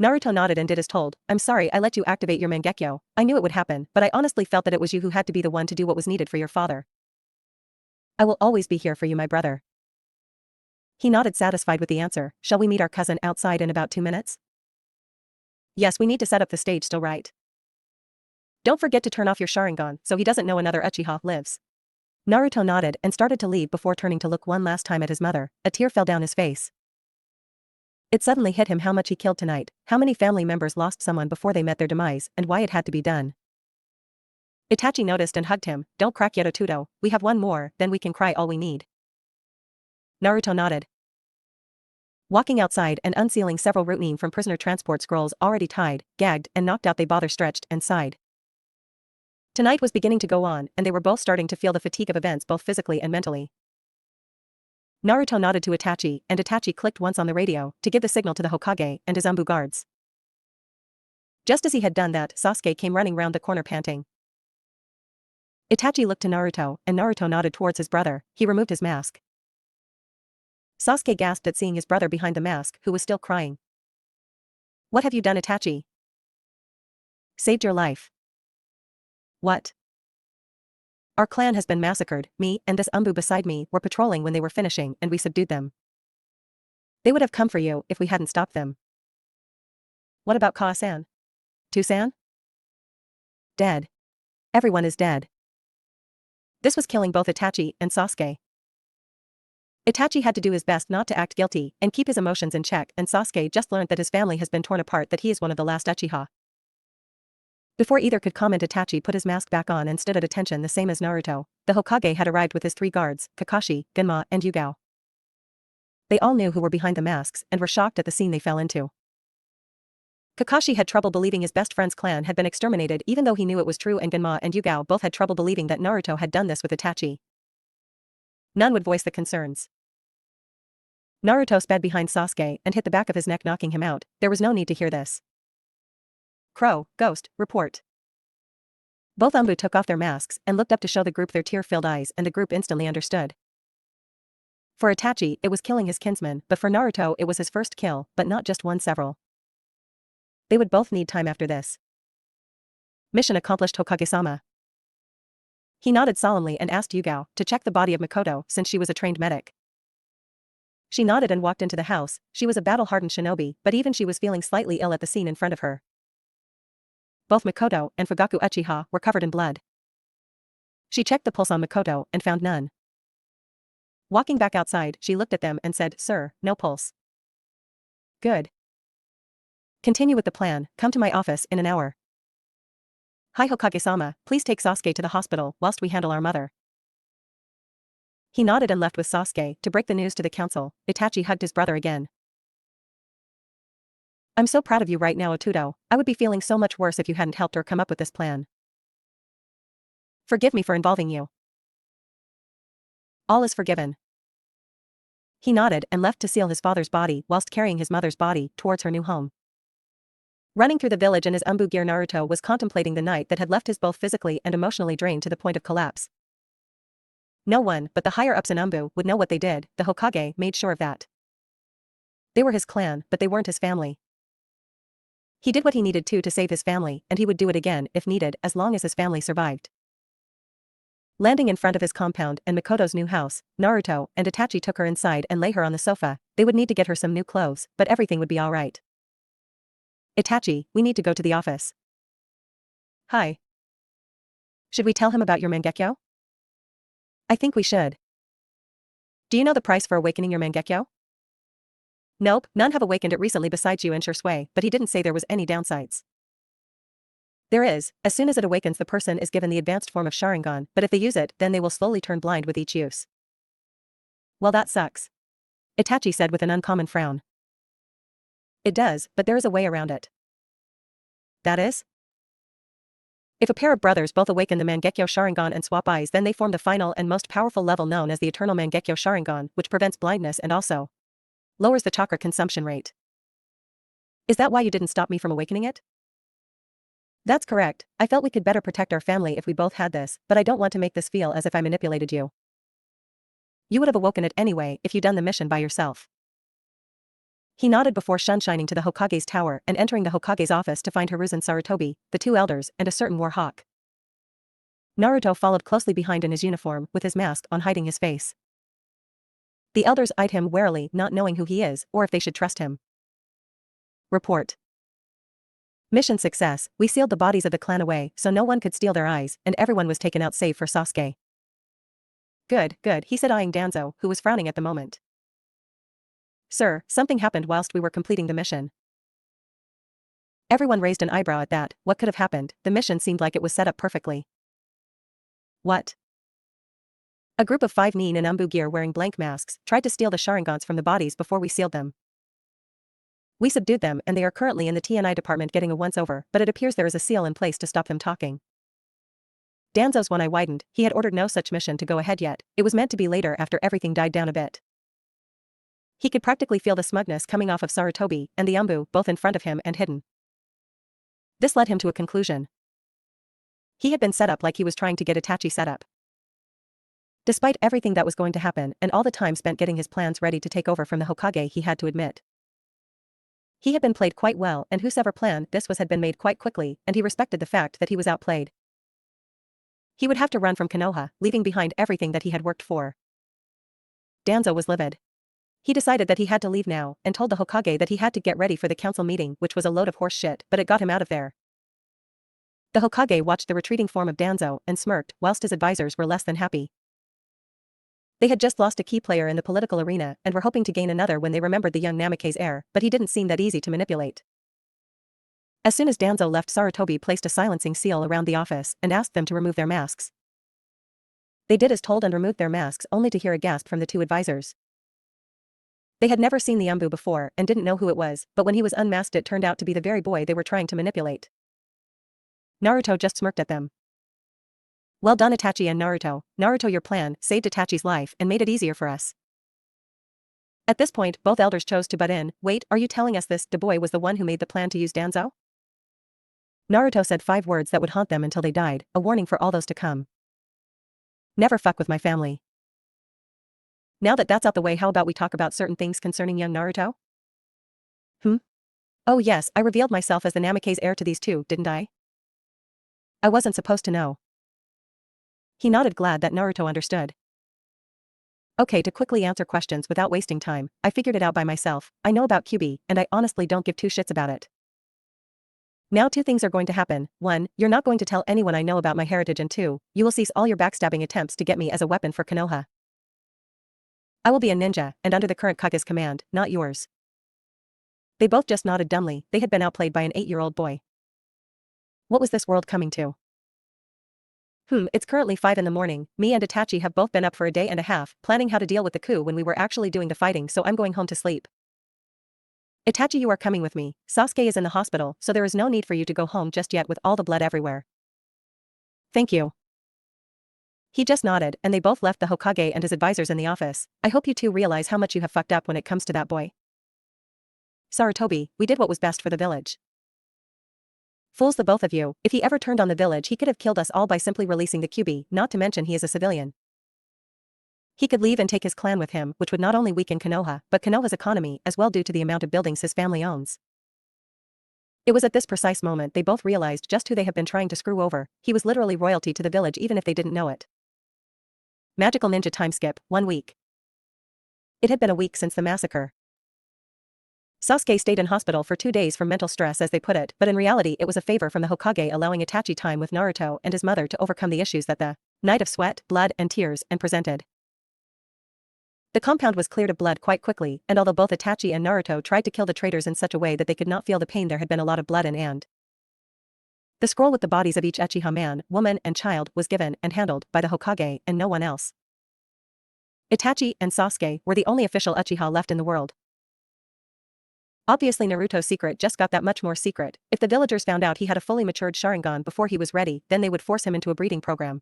Speaker 1: Naruto nodded and did as told. I'm sorry I let you activate your Mangekyo. I knew it would happen, but I honestly felt that it was you who had to be the one to do what was needed for your father. I will always be here for you, my brother. He nodded, satisfied with the answer. Shall we meet our cousin outside in about 2 minutes? Yes, we need to set up the stage still, right? Don't forget to turn off your Sharingan so he doesn't know another Uchiha lives. Naruto nodded and started to leave before turning to look one last time at his mother. A tear fell down his face. It suddenly hit him how much he killed tonight, how many family members lost someone before they met their demise, and why it had to be done. Itachi noticed and hugged him. Don't crack yet, Otudo. We have one more, then we can cry all we need. Naruto nodded. Walking outside and unsealing several routine from prisoner transport scrolls already tied, gagged, and knocked out, they bother stretched and sighed. Tonight was beginning to go on, and they were both starting to feel the fatigue of events both physically and mentally. Naruto nodded to Itachi, and Itachi clicked once on the radio to give the signal to the Hokage and his Anbu guards. Just as he had done that, Sasuke came running round the corner panting. Itachi looked to Naruto, and Naruto nodded towards his brother. He removed his mask. Sasuke gasped at seeing his brother behind the mask, who was still crying. "What have you done, Itachi?" "Saved your life." "What?" "Our clan has been massacred. Me and this Anbu beside me were patrolling when they were finishing, and we subdued them. They would have come for you if we hadn't stopped them." "What about Ka-san? Tusan?" "Dead. Everyone is dead." This was killing both Itachi and Sasuke. Itachi had to do his best not to act guilty and keep his emotions in check, and Sasuke just learned that his family has been torn apart, that he is one of the last Uchiha. Before either could comment, Itachi put his mask back on and stood at attention, the same as Naruto. The Hokage had arrived with his 3 guards, Kakashi, Genma, and Yugao. They all knew who were behind the masks and were shocked at the scene they fell into. Kakashi had trouble believing his best friend's clan had been exterminated, even though he knew it was true, and Genma and Yugao both had trouble believing that Naruto had done this with Itachi. None would voice the concerns. Naruto sped behind Sasuke and hit the back of his neck, knocking him out. There was no need to hear this. "Crow, Ghost, report." Both Anbu took off their masks and looked up to show the group their tear-filled eyes, and the group instantly understood. For Itachi, it was killing his kinsman, but for Naruto it was his first kill, but not just one, several. They would both need time after this. "Mission accomplished, Hokage-sama." He nodded solemnly and asked Yugao to check the body of Makoto, since she was a trained medic. She nodded and walked into the house. She was a battle-hardened shinobi, but even she was feeling slightly ill at the scene in front of her. Both Makoto and Fugaku Uchiha were covered in blood. She checked the pulse on Makoto and found none. Walking back outside, she looked at them and said, "Sir, no pulse." "Good. Continue with the plan. Come to my office in an hour." "Hi, Hokage-sama, please take Sasuke to the hospital whilst we handle our mother." He nodded and left with Sasuke to break the news to the council. Itachi hugged his brother again. "I'm so proud of you right now, Otudo. I would be feeling so much worse if you hadn't helped or come up with this plan. Forgive me for involving you." "All is forgiven." He nodded and left to seal his father's body whilst carrying his mother's body towards her new home. Running through the village in his Anbu gear, Naruto was contemplating the night that had left his both physically and emotionally drained to the point of collapse. No one but the higher-ups in Anbu would know what they did. The Hokage made sure of that. They were his clan, but they weren't his family. He did what he needed to save his family, and he would do it again if needed, as long as his family survived. Landing in front of his compound and Makoto's new house, Naruto and Itachi took her inside and lay her on the sofa. They would need to get her some new clothes, but everything would be alright. "Itachi, we need to go to the office." "Hi. Should we tell him about your Mangekyo?" "I think we should." "Do you know the price for awakening your Mangekyo?" "Nope, none have awakened it recently besides you and Shursui, but he didn't say there was any downsides." "There is. As soon as it awakens, the person is given the advanced form of Sharingan, but if they use it, then they will slowly turn blind with each use." "Well, that sucks," Itachi said with an uncommon frown. "It does, but there is a way around it." "That is?" "If a pair of brothers both awaken the Mangekyo Sharingan and swap eyes, then they form the final and most powerful level known as the Eternal Mangekyo Sharingan, which prevents blindness and also lowers the chakra consumption rate." "Is that why you didn't stop me from awakening it?" "That's correct. I felt we could better protect our family if we both had this, but I don't want to make this feel as if I manipulated you. You would have awoken it anyway if you'd done the mission by yourself." He nodded before shining to the Hokage's tower and entering the Hokage's office to find Hiruzen Sarutobi, the 2 elders, and a certain war hawk. Naruto followed closely behind in his uniform with his mask on, hiding his face. The elders eyed him warily, not knowing who he is or if they should trust him. "Report. Mission success. We sealed the bodies of the clan away so no one could steal their eyes, and everyone was taken out save for Sasuke." Good, he said, eyeing Danzo, who was frowning at the moment. "Sir, something happened whilst we were completing the mission." Everyone raised an eyebrow at that. What could have happened? The mission seemed like it was set up perfectly. "What?" A group of 5 nin in Umbu gear wearing blank masks tried to steal the Sharingans from the bodies before we sealed them. We subdued them and they are currently in the TNI department getting a once-over, but it appears there is a seal in place to stop them talking. Danzo's one eye widened. He had ordered no such mission to go ahead yet. It was meant to be later after everything died down a bit. He could practically feel the smugness coming off of Sarutobi and the Umbu both in front of him and hidden. This led him to a conclusion. He had been set up like he was trying to get Itachi set up. Despite everything that was going to happen and all the time spent getting his plans ready to take over from the Hokage, he had to admit. He had been played quite well, and whosoever planned this had been made quite quickly, and he respected the fact that he was outplayed. He would have to run from Konoha, leaving behind everything that he had worked for. Danzo was livid. He decided that he had to leave now, and told the Hokage that he had to get ready for the council meeting, which was a load of horse shit, but it got him out of there. The Hokage watched the retreating form of Danzo and smirked, whilst his advisors were less than happy. They had just lost a key player in the political arena and were hoping to gain another when they remembered the young Namake's heir, but he didn't seem that easy to manipulate. As soon as Danzo left, Sarutobi placed a silencing seal around the office and asked them to remove their masks. They did as told and removed their masks, only to hear a gasp from the 2 advisors. They had never seen the Umbu before and didn't know who it was, but when he was unmasked it turned out to be the very boy they were trying to manipulate. Naruto just smirked at them. Well done Itachi and Naruto. Naruto, your plan saved Itachi's life and made it easier for us. At this point both elders chose to butt in. Wait, are you telling us this boy was the one who made the plan to use Danzo? Naruto said 5 words that would haunt them until they died, a warning for all those to come. Never fuck with my family. Now that that's out the way, how about we talk about certain things concerning young Naruto? Oh yes, I revealed myself as the Namake's heir to these 2, didn't I? I wasn't supposed to know. He nodded, glad that Naruto understood. Okay, to quickly answer questions without wasting time, I figured it out by myself. I know about Kyuubi, and I honestly don't give 2 shits about it. Now 2 things are going to happen. 1, you're not going to tell anyone I know about my heritage, and 2, you will cease all your backstabbing attempts to get me as a weapon for Konoha. I will be a ninja, and under the current Kage's command, not yours. They both just nodded dumbly. They had been outplayed by an 8-year-old boy. What was this world coming to? It's currently 5 in the morning. Me and Itachi have both been up for a day and a half, planning how to deal with the coup when we were actually doing the fighting, so I'm going home to sleep. Itachi, you are coming with me. Sasuke is in the hospital, so there is no need for you to go home just yet with all the blood everywhere. Thank you. He just nodded, and they both left the Hokage and his advisors in the office. I hope you 2 realize how much you have fucked up when it comes to that boy. Sarutobi, we did what was best for the village. Fools the both of you. If he ever turned on the village he could have killed us all by simply releasing the Kyuubi, not to mention he is a civilian. He could leave and take his clan with him, which would not only weaken Konoha, but Konoha's economy as well due to the amount of buildings his family owns. It was at this precise moment they both realized just who they have been trying to screw over. He was literally royalty to the village even if they didn't know it. Magical ninja time skip, 1 week. It had been a week since the massacre. Sasuke stayed in hospital for 2 days from mental stress, as they put it, but in reality it was a favor from the Hokage allowing Itachi time with Naruto and his mother to overcome the issues that the night of sweat, blood, and tears and presented. The compound was cleared of blood quite quickly, and although both Itachi and Naruto tried to kill the traitors in such a way that they could not feel the pain, there had been a lot of blood and the scroll with the bodies of each Uchiha man, woman, and child was given and handled by the Hokage and no one else. Itachi and Sasuke were the only official Uchiha left in the world. Obviously Naruto's secret just got that much more secret. If the villagers found out he had a fully matured Sharingan before he was ready, then they would force him into a breeding program.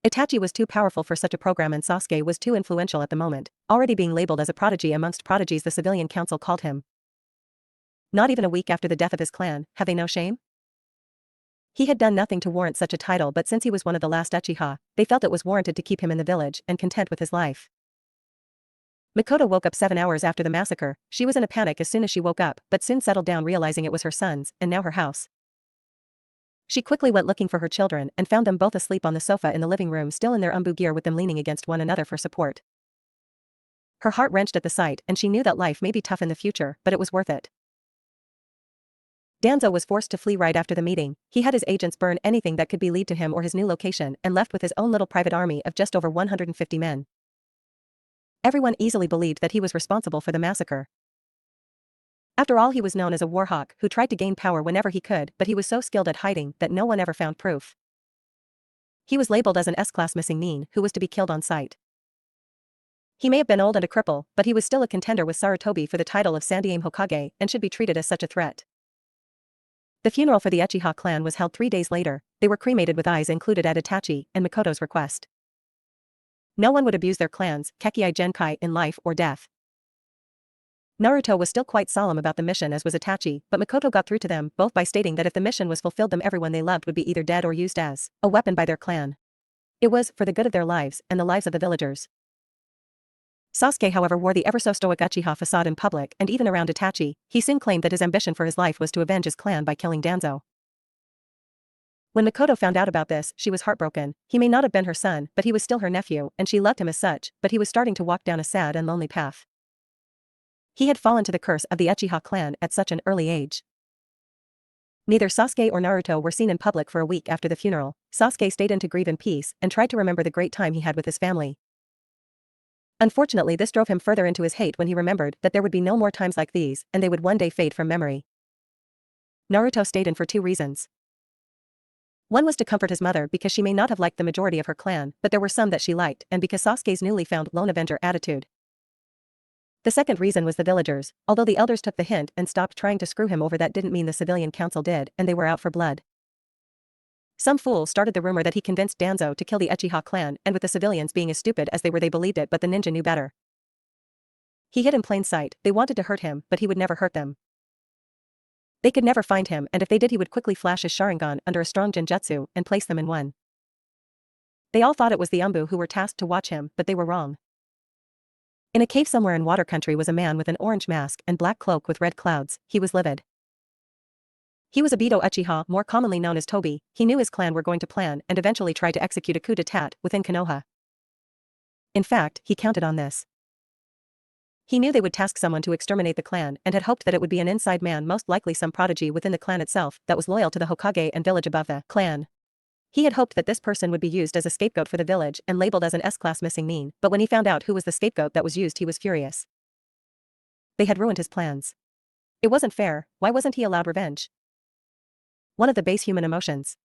Speaker 1: Itachi was too powerful for such a program and Sasuke was too influential at the moment, already being labeled as a prodigy amongst prodigies the civilian council called him. Not even a week after the death of his clan, have they no shame? He had done nothing to warrant such a title, but since he was one of the last Uchiha, they felt it was warranted to keep him in the village and content with his life. Makoto woke up 7 hours after the massacre. She was in a panic as soon as she woke up, but soon settled down realizing it was her sons, and now her house. She quickly went looking for her children and found them both asleep on the sofa in the living room, still in their umbu gear, with them leaning against one another for support. Her heart wrenched at the sight, and she knew that life may be tough in the future, but it was worth it. Danzo was forced to flee right after the meeting. He had his agents burn anything that could be lead to him or his new location and left with his own little private army of just over 150 men. Everyone easily believed that he was responsible for the massacre. After all, he was known as a warhawk who tried to gain power whenever he could, but he was so skilled at hiding that no one ever found proof. He was labeled as an S-class missing nin who was to be killed on sight. He may have been old and a cripple, but he was still a contender with Sarutobi for the title of Sandaime Hokage and should be treated as such a threat. The funeral for the Uchiha clan was held 3 days later. They were cremated with eyes included at Itachi and Mikoto's request. No one would abuse their clans, Kekkai Genkai, in life or death. Naruto was still quite solemn about the mission as was Itachi, but Mikoto got through to them both by stating that if the mission was fulfilled everyone they loved would be either dead or used as a weapon by their clan. It was for the good of their lives and the lives of the villagers. Sasuke however wore the ever-so-stoic Uchiha facade in public and even around Itachi. He soon claimed that his ambition for his life was to avenge his clan by killing Danzo. When Mikoto found out about this, she was heartbroken. He may not have been her son, but he was still her nephew, and she loved him as such, but he was starting to walk down a sad and lonely path. He had fallen to the curse of the Uchiha clan at such an early age. Neither Sasuke or Naruto were seen in public for a week after the funeral. Sasuke stayed in to grieve in peace and tried to remember the great time he had with his family. Unfortunately, this drove him further into his hate when he remembered that there would be no more times like these, and they would one day fade from memory. Naruto stayed in for 2 reasons. One was to comfort his mother because she may not have liked the majority of her clan, but there were some that she liked, and because Sasuke's newly found lone avenger attitude. The second reason was the villagers. Although the elders took the hint and stopped trying to screw him over, that didn't mean the civilian council did, and they were out for blood. Some fool started the rumor that he convinced Danzo to kill the Uchiha clan, and with the civilians being as stupid as they were they believed it, but the ninja knew better. He hid in plain sight. They wanted to hurt him, but he would never hurt them. They could never find him, and if they did he would quickly flash his Sharingan under a strong Genjutsu and place them in one. They all thought it was the Umbu who were tasked to watch him, but they were wrong. In a cave somewhere in Water Country was a man with an orange mask and black cloak with red clouds. He was livid. He was Obito Uchiha, more commonly known as Tobi. He knew his clan were going to plan and eventually try to execute a coup d'etat within Konoha. In fact, he counted on this. He knew they would task someone to exterminate the clan and had hoped that it would be an inside man, most likely some prodigy within the clan itself that was loyal to the Hokage and village above the clan. He had hoped that this person would be used as a scapegoat for the village and labeled as an S-class missing nin, but when he found out who was the scapegoat that was used he was furious. They had ruined his plans. It wasn't fair. Why wasn't he allowed revenge? One of the base human emotions.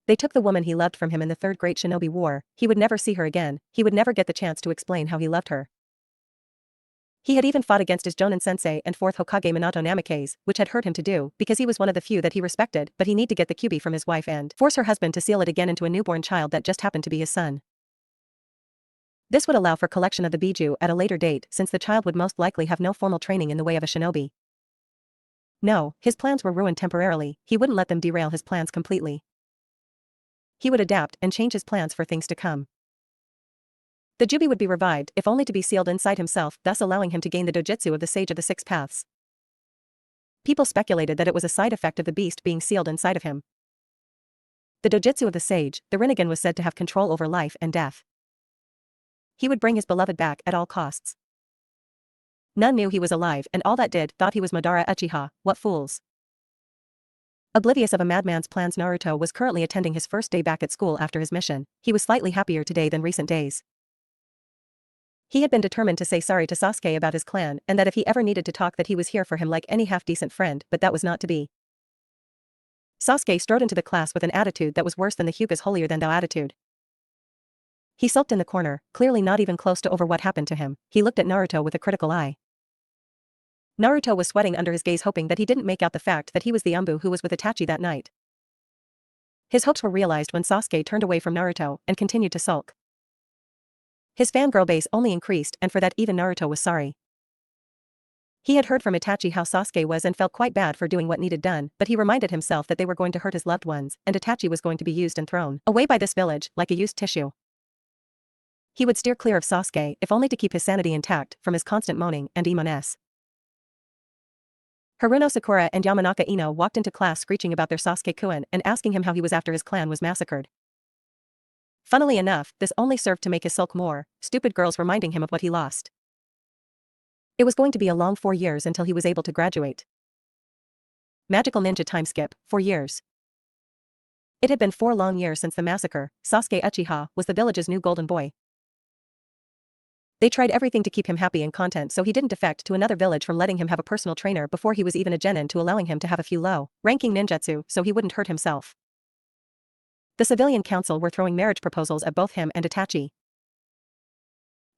Speaker 1: They took the woman he loved from him in the Third Great Shinobi War. He would never see her again. He would never get the chance to explain how he loved her. He had even fought against his Jonin sensei and 4th Hokage Minato Namikaze, which had hurt him to do, because he was one of the few that he respected, but he needed to get the kyubi from his wife and force her husband to seal it again into a newborn child that just happened to be his son. This would allow for collection of the biju at a later date, since the child would most likely have no formal training in the way of a shinobi. No, his plans were ruined temporarily. He wouldn't let them derail his plans completely. He would adapt and change his plans for things to come. The Jubi would be revived, if only to be sealed inside himself, thus allowing him to gain the dojutsu of the Sage of the Six Paths. People speculated that it was a side effect of the beast being sealed inside of him. The dojutsu of the Sage, the Rinnegan, was said to have control over life and death. He would bring his beloved back at all costs. None knew he was alive, and all that did thought he was Madara Uchiha. What fools. Oblivious of a madman's plans, Naruto was currently attending his first day back at school after his mission. He was slightly happier today than recent days. He had been determined to say sorry to Sasuke about his clan, and that if he ever needed to talk that he was here for him like any half-decent friend, but that was not to be. Sasuke strode into the class with an attitude that was worse than the Hyuga's holier-than-thou attitude. He sulked in the corner, clearly not even close to over what happened to him. He looked at Naruto with a critical eye. Naruto was sweating under his gaze, hoping that he didn't make out the fact that he was the Umbu who was with Itachi that night. His hopes were realized when Sasuke turned away from Naruto and continued to sulk. His fangirl base only increased, and for that even Naruto was sorry. He had heard from Itachi how Sasuke was and felt quite bad for doing what needed done, but he reminded himself that they were going to hurt his loved ones, and Itachi was going to be used and thrown away by this village, like a used tissue. He would steer clear of Sasuke, if only to keep his sanity intact from his constant moaning and Imoness. Haruno Sakura and Yamanaka Ino walked into class screeching about their Sasuke-kun and asking him how he was after his clan was massacred. Funnily enough, this only served to make his sulk more. Stupid girls reminding him of what he lost. It was going to be a long 4 years until he was able to graduate. Magical ninja time skip, 4 years. It had been 4 long years since the massacre. Sasuke Uchiha was the village's new golden boy. They tried everything to keep him happy and content, so he didn't defect to another village, from letting him have a personal trainer before he was even a genin to allowing him to have a few low-ranking ninjutsu so he wouldn't hurt himself. The civilian council were throwing marriage proposals at both him and Itachi.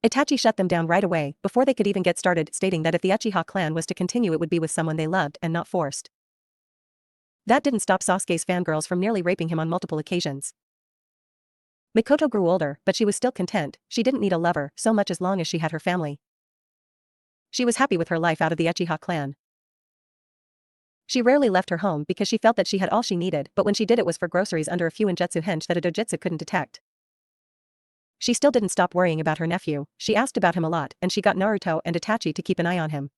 Speaker 1: Itachi shut them down right away, before they could even get started, stating that if the Uchiha clan was to continue it would be with someone they loved and not forced. That didn't stop Sasuke's fangirls from nearly raping him on multiple occasions. Mikoto grew older, but she was still content. She didn't need a lover so much as long as she had her family. She was happy with her life out of the Uchiha clan. She rarely left her home because she felt that she had all she needed, but when she did it was for groceries under a few ninjutsu hench that a dojutsu couldn't detect. She still didn't stop worrying about her nephew. She asked about him a lot, and she got Naruto and Itachi to keep an eye on him.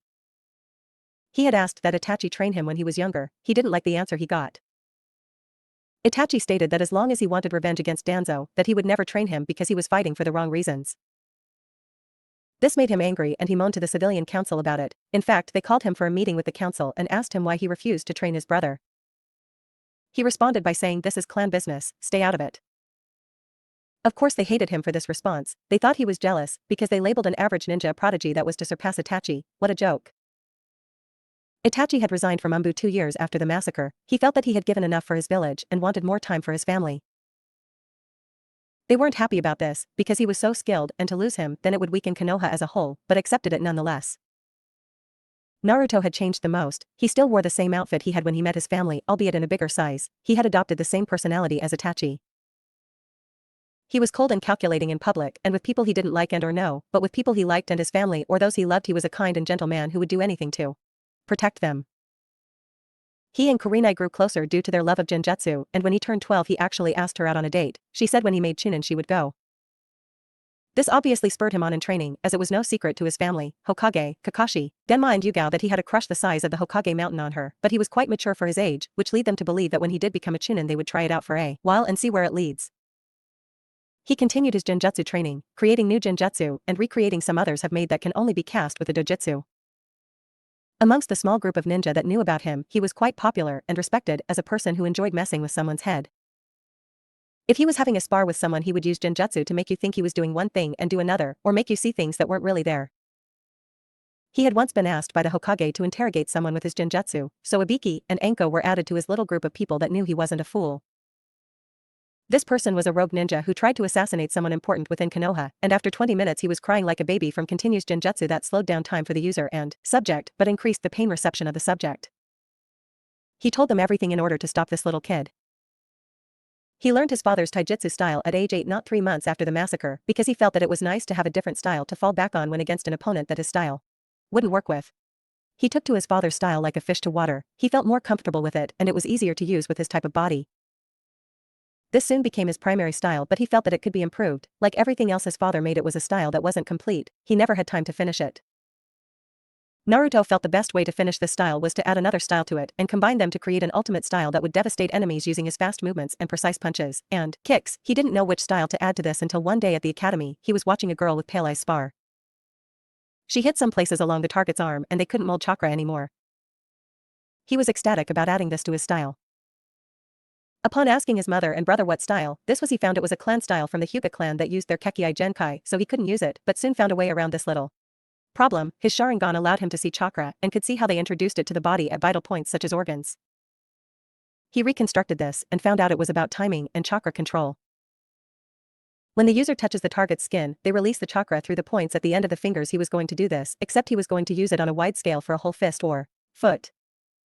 Speaker 1: He had asked that Itachi train him when he was younger. He didn't like the answer he got. Itachi stated that as long as he wanted revenge against Danzo, that he would never train him because he was fighting for the wrong reasons. This made him angry and he moaned to the civilian council about it. In fact, they called him for a meeting with the council and asked him why he refused to train his brother. He responded by saying, "This is clan business, stay out of it." Of course they hated him for this response. They thought he was jealous, because they labeled an average ninja a prodigy that was to surpass Itachi. What a joke. Itachi had resigned from Umbu 2 years after the massacre. He felt that he had given enough for his village and wanted more time for his family. They weren't happy about this, because he was so skilled, and to lose him, then it would weaken Konoha as a whole, but accepted it nonetheless. Naruto had changed the most. He still wore the same outfit he had when he met his family, albeit in a bigger size. He had adopted the same personality as Itachi. He was cold and calculating in public and with people he didn't like and or know, but with people he liked and his family or those he loved he was a kind and gentle man who would do anything to protect them. He and Kurenai grew closer due to their love of genjutsu, and when he turned 12 he actually asked her out on a date. She said when he made Chunin she would go. This obviously spurred him on in training, as it was no secret to his family, Hokage, Kakashi, Genma and Yugao that he had a crush the size of the Hokage mountain on her, but he was quite mature for his age, which led them to believe that when he did become a Chunin they would try it out for a while and see where it leads. He continued his genjutsu training, creating new genjutsu and recreating some others have made that can only be cast with a dojutsu. Amongst the small group of ninja that knew about him, he was quite popular and respected as a person who enjoyed messing with someone's head. If he was having a spar with someone he would use genjutsu to make you think he was doing one thing and do another, or make you see things that weren't really there. He had once been asked by the Hokage to interrogate someone with his genjutsu, so Ibiki and Enko were added to his little group of people that knew he wasn't a fool. This person was a rogue ninja who tried to assassinate someone important within Konoha, and after 20 minutes he was crying like a baby from continuous genjutsu that slowed down time for the user and subject but increased the pain reception of the subject. He told them everything in order to stop this little kid. He learned his father's taijutsu style at age 8, not 3 months after the massacre, because he felt that it was nice to have a different style to fall back on when against an opponent that his style wouldn't work with. He took to his father's style like a fish to water. He felt more comfortable with it and it was easier to use with his type of body. This soon became his primary style, but he felt that it could be improved. Like everything else his father made, it was a style that wasn't complete. He never had time to finish it. Naruto felt the best way to finish this style was to add another style to it and combine them to create an ultimate style that would devastate enemies using his fast movements and precise punches and kicks. He didn't know which style to add to this until one day at the academy, he was watching a girl with pale eyes spar. She hit some places along the target's arm and they couldn't mold chakra anymore. He was ecstatic about adding this to his style. Upon asking his mother and brother what style this was, he found it was a clan style from the Hyuga clan that used their Kekii Genkai, so he couldn't use it, but soon found a way around this little problem. His Sharingan allowed him to see chakra and could see how they introduced it to the body at vital points such as organs. He reconstructed this and found out it was about timing and chakra control. When the user touches the target's skin, they release the chakra through the points at the end of the fingers. He was going to do this, except he was going to use it on a wide scale for a whole fist or foot.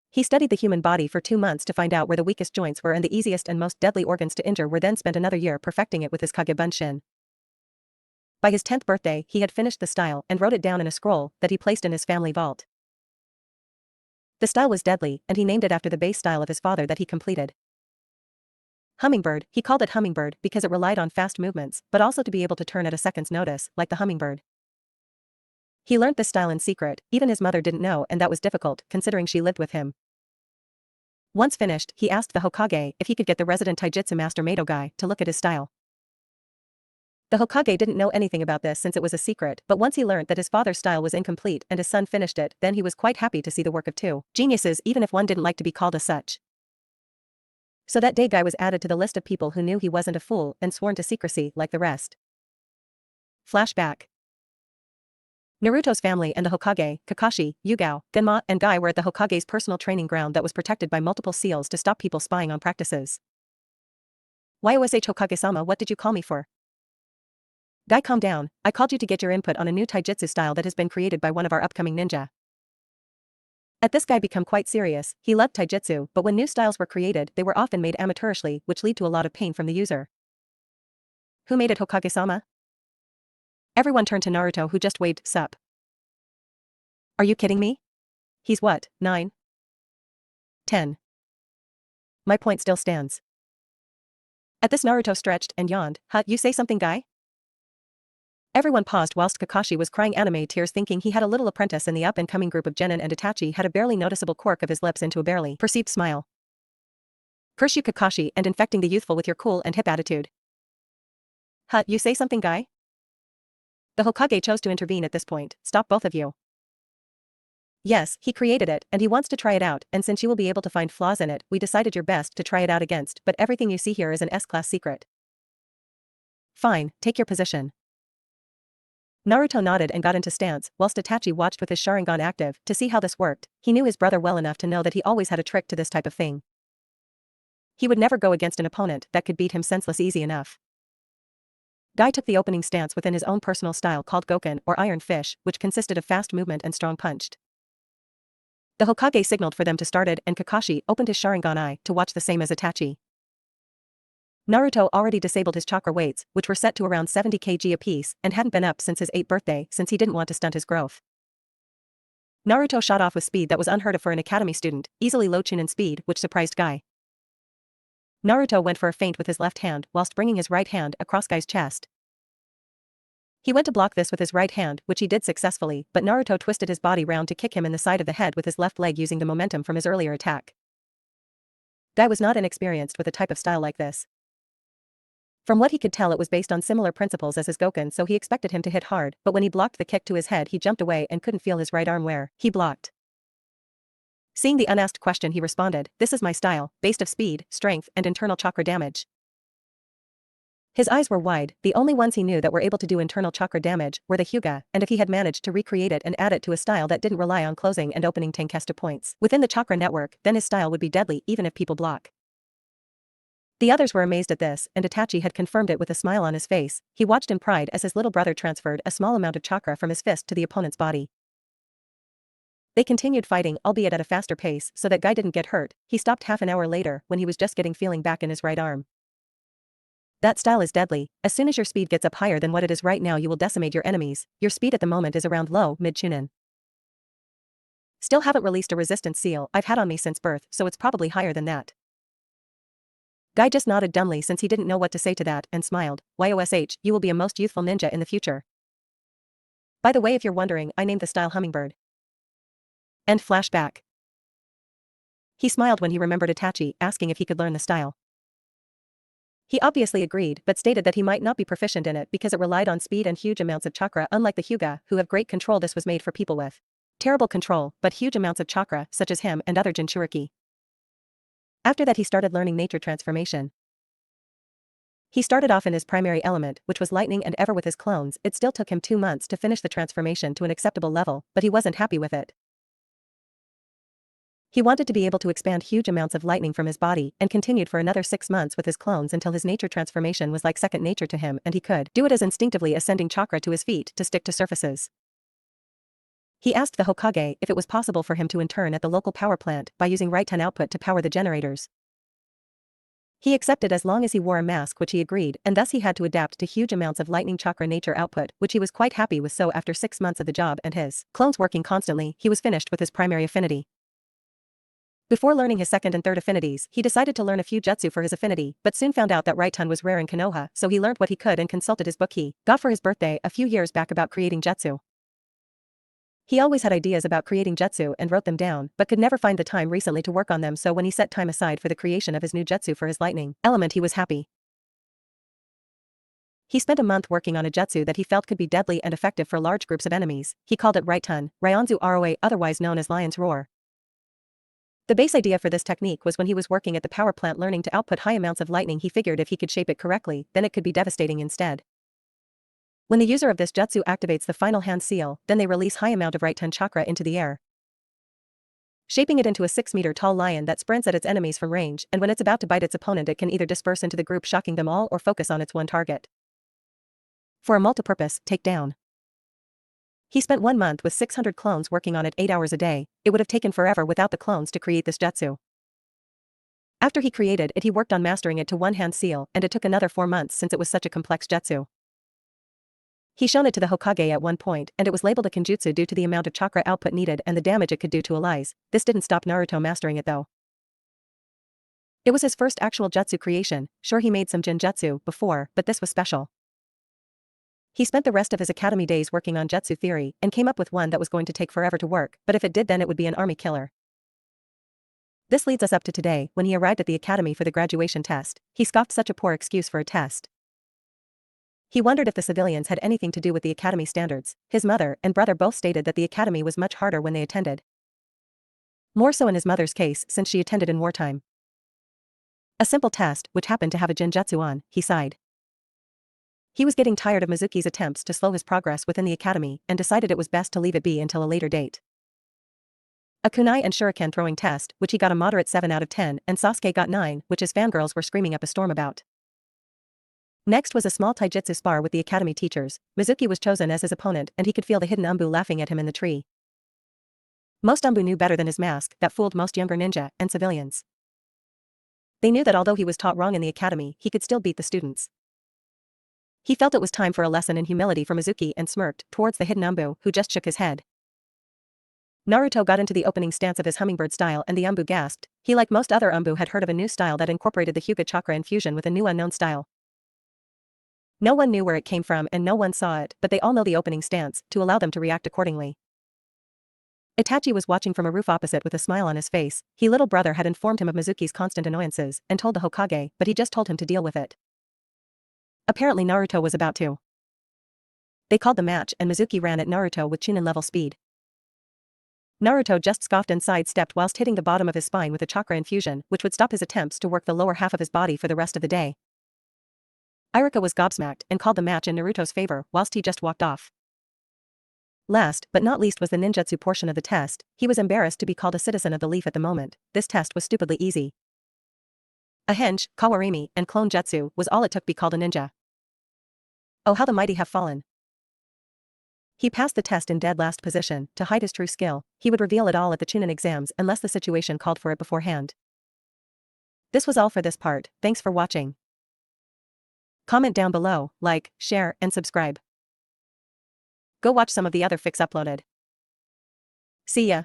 Speaker 1: He studied the human body for 2 months to find out where the weakest joints were and the easiest and most deadly organs to injure were, then spent another year perfecting it with his Kage Bunshin. By his 10th birthday he had finished the style and wrote it down in a scroll that he placed in his family vault. The style was deadly and he named it after the base style of his father that he completed. Hummingbird, he called it Hummingbird because it relied on fast movements but also to be able to turn at a second's notice, like the hummingbird. He learnt this style in secret, even his mother didn't know, and that was difficult considering she lived with him. Once finished, he asked the Hokage if he could get the resident taijutsu master Madogai to look at his style. The Hokage didn't know anything about this since it was a secret, but once he learned that his father's style was incomplete and his son finished it, then he was quite happy to see the work of 2 geniuses, even if one didn't like to be called as such. So that day Guy was added to the list of people who knew he wasn't a fool and sworn to secrecy like the rest. Flashback. Naruto's family and the Hokage, Kakashi, Yugao, Genma, and Guy were at the Hokage's personal training ground that was protected by multiple seals to stop people spying on practices. YOSH Hokage-sama, what did you call me for? Guy, calm down, I called you to get your input on a new taijutsu style that has been created by one of our upcoming ninja. At this, Guy become quite serious. He loved taijutsu, but when new styles were created, they were often made amateurishly, which lead to a lot of pain from the user. Who made it, Hokage-sama? Everyone turned to Naruto, who just waved, sup. Are you kidding me? He's what, 9? 10. My point still stands. At this, Naruto stretched and yawned. Huh, you say something, Guy? Everyone paused whilst Kakashi was crying anime tears, thinking he had a little apprentice in the up-and-coming group of Genin, and Itachi had a barely noticeable quirk of his lips into a barely perceived smile. Curse you, Kakashi, and infecting the youthful with your cool and hip attitude. Huh, you say something, Guy? The Hokage chose to intervene at this point. Stop, both of you. Yes, he created it, and he wants to try it out, and since you will be able to find flaws in it, we decided you're best to try it out against, but everything you see here is an S-class secret. Fine, take your position. Naruto nodded and got into stance, whilst Itachi watched with his Sharingan active to see how this worked. He knew his brother well enough to know that he always had a trick to this type of thing. He would never go against an opponent that could beat him senseless easy enough. Guy took the opening stance within his own personal style called Goken, or Iron Fist, which consisted of fast movement and strong punched. The Hokage signaled for them to start it, and Kakashi opened his Sharingan eye to watch the same as Itachi. Naruto already disabled his chakra weights, which were set to around 70 kg apiece, and hadn't been up since his 8th birthday, since he didn't want to stunt his growth. Naruto shot off with speed that was unheard of for an academy student, easily low Chunin speed, which surprised Guy. Naruto went for a feint with his left hand, whilst bringing his right hand across Guy's chest. He went to block this with his right hand, which he did successfully, but Naruto twisted his body round to kick him in the side of the head with his left leg using the momentum from his earlier attack. Guy was not inexperienced with a type of style like this. From what he could tell, it was based on similar principles as his Goken, so he expected him to hit hard, but when he blocked the kick to his head, he jumped away and couldn't feel his right arm where he blocked. Seeing the unasked question, he responded, "This is my style, based of speed, strength, and internal chakra damage." His eyes were wide. The only ones he knew that were able to do internal chakra damage were the Hyuga, and if he had managed to recreate it and add it to a style that didn't rely on closing and opening Tenkesta points within the chakra network, then his style would be deadly even if people block. The others were amazed at this, and Itachi had confirmed it with a smile on his face. He watched in pride as his little brother transferred a small amount of chakra from his fist to the opponent's body. They continued fighting, albeit at a faster pace, so that Guy didn't get hurt. He stopped half an hour later, when he was just getting feeling back in his right arm. That style is deadly. As soon as your speed gets up higher than what it is right now, you will decimate your enemies. Your speed at the moment is around low, mid Chunin. Still haven't released a resistance seal I've had on me since birth, so it's probably higher than that. Guy just nodded dumbly since he didn't know what to say to that, and smiled. YOSH, you will be a most youthful ninja in the future. By the way, if you're wondering, I named the style Hummingbird. End flashback. He smiled when he remembered Itachi asking if he could learn the style. He obviously agreed, but stated that he might not be proficient in it because it relied on speed and huge amounts of chakra, unlike the Hyuga, who have great control. This was made for people with terrible control, but huge amounts of chakra, such as him and other Jinchuriki. After that, he started learning nature transformation. He started off in his primary element, which was lightning, and ever with his clones, it still took him 2 months to finish the transformation to an acceptable level, but he wasn't happy with it. He wanted to be able to expand huge amounts of lightning from his body, and continued for another 6 months with his clones until his nature transformation was like second nature to him, and he could do it as instinctively as sending chakra to his feet to stick to surfaces. He asked the Hokage if it was possible for him to intern at the local power plant by using right-ton output to power the generators. He accepted as long as he wore a mask, which he agreed, and thus he had to adapt to huge amounts of lightning chakra nature output, which he was quite happy with. So after 6 months of the job and his clones working constantly, he was finished with his primary affinity. Before learning his second and third affinities, he decided to learn a few jutsu for his affinity, but soon found out that right-ton was rare in Konoha, so he learned what he could and consulted his book he got for his birthday a few years back about creating jutsu. He always had ideas about creating jutsu and wrote them down, but could never find the time recently to work on them, so when he set time aside for the creation of his new jutsu for his lightning element, he was happy. He spent a month working on a jutsu that he felt could be deadly and effective for large groups of enemies. He called it right-ton, Ryanzu Roa, otherwise known as Lion's Roar. The base idea for this technique was when he was working at the power plant learning to output high amounts of lightning. He figured if he could shape it correctly, then it could be devastating instead. When the user of this jutsu activates the final hand seal, then they release high amount of right-ton chakra into the air. shaping it into a 6-meter-tall lion that sprints at its enemies from range, and when it's about to bite its opponent it can either disperse into the group shocking them all or focus on its one target. For a multipurpose takedown. He spent 1 month with 600 clones working on it 8 hours a day. It would have taken forever without the clones to create this jutsu. After he created it he worked on mastering it to one-hand seal, and it took another 4 months since it was such a complex jutsu. He shown it to the Hokage at one point, and it was labeled a kenjutsu due to the amount of chakra output needed and the damage it could do to allies. This didn't stop Naruto mastering it though. It was his first actual jutsu creation. Sure, he made some genjutsu before, but this was special. He spent the rest of his academy days working on jutsu theory, and came up with one that was going to take forever to work, but if it did then it would be an army killer. This leads us up to today, when he arrived at the academy for the graduation test. He scoffed such a poor excuse for a test. He wondered if the civilians had anything to do with the academy standards. His mother and brother both stated that the academy was much harder when they attended. More so in his mother's case since she attended in wartime. A simple test, which happened to have a genjutsu on, he sighed. He was getting tired of Mizuki's attempts to slow his progress within the academy and decided it was best to leave it be until a later date. A kunai and shuriken throwing test, which he got a moderate 7 out of 10, and Sasuke got 9, which his fangirls were screaming up a storm about. Next was a small taijutsu spar with the academy teachers. Mizuki was chosen as his opponent and he could feel the hidden Umbu laughing at him in the tree. Most Umbu knew better than his mask that fooled most younger ninja and civilians. They knew that although he was taught wrong in the academy, he could still beat the students. He felt it was time for a lesson in humility for Mizuki and smirked towards the hidden Umbu, who just shook his head. Naruto got into the opening stance of his hummingbird style and the Umbu gasped. He, like most other Umbu, had heard of a new style that incorporated the Hyuga chakra infusion with a new unknown style. No one knew where it came from and no one saw it, but they all know the opening stance, to allow them to react accordingly. Itachi was watching from a roof opposite with a smile on his face. His little brother had informed him of Mizuki's constant annoyances and told the Hokage, but he just told him to deal with it. Apparently Naruto was about to. They called the match and Mizuki ran at Naruto with Chunin level speed. Naruto just scoffed and sidestepped whilst hitting the bottom of his spine with a chakra infusion, which would stop his attempts to work the lower half of his body for the rest of the day. Iruka was gobsmacked and called the match in Naruto's favor whilst he just walked off. Last but not least was the ninjutsu portion of the test. He was embarrassed to be called a citizen of the leaf at the moment. This test was stupidly easy. A henge, kawarimi, and clone jutsu was all it took to be called a ninja. Oh, how the mighty have fallen. He passed the test in dead last position. To hide his true skill, he would reveal it all at the Chunin exams unless the situation called for it beforehand. This was all for this part. Thanks for watching. Comment down below, like, share, and subscribe. Go watch some of the other fics uploaded. See ya.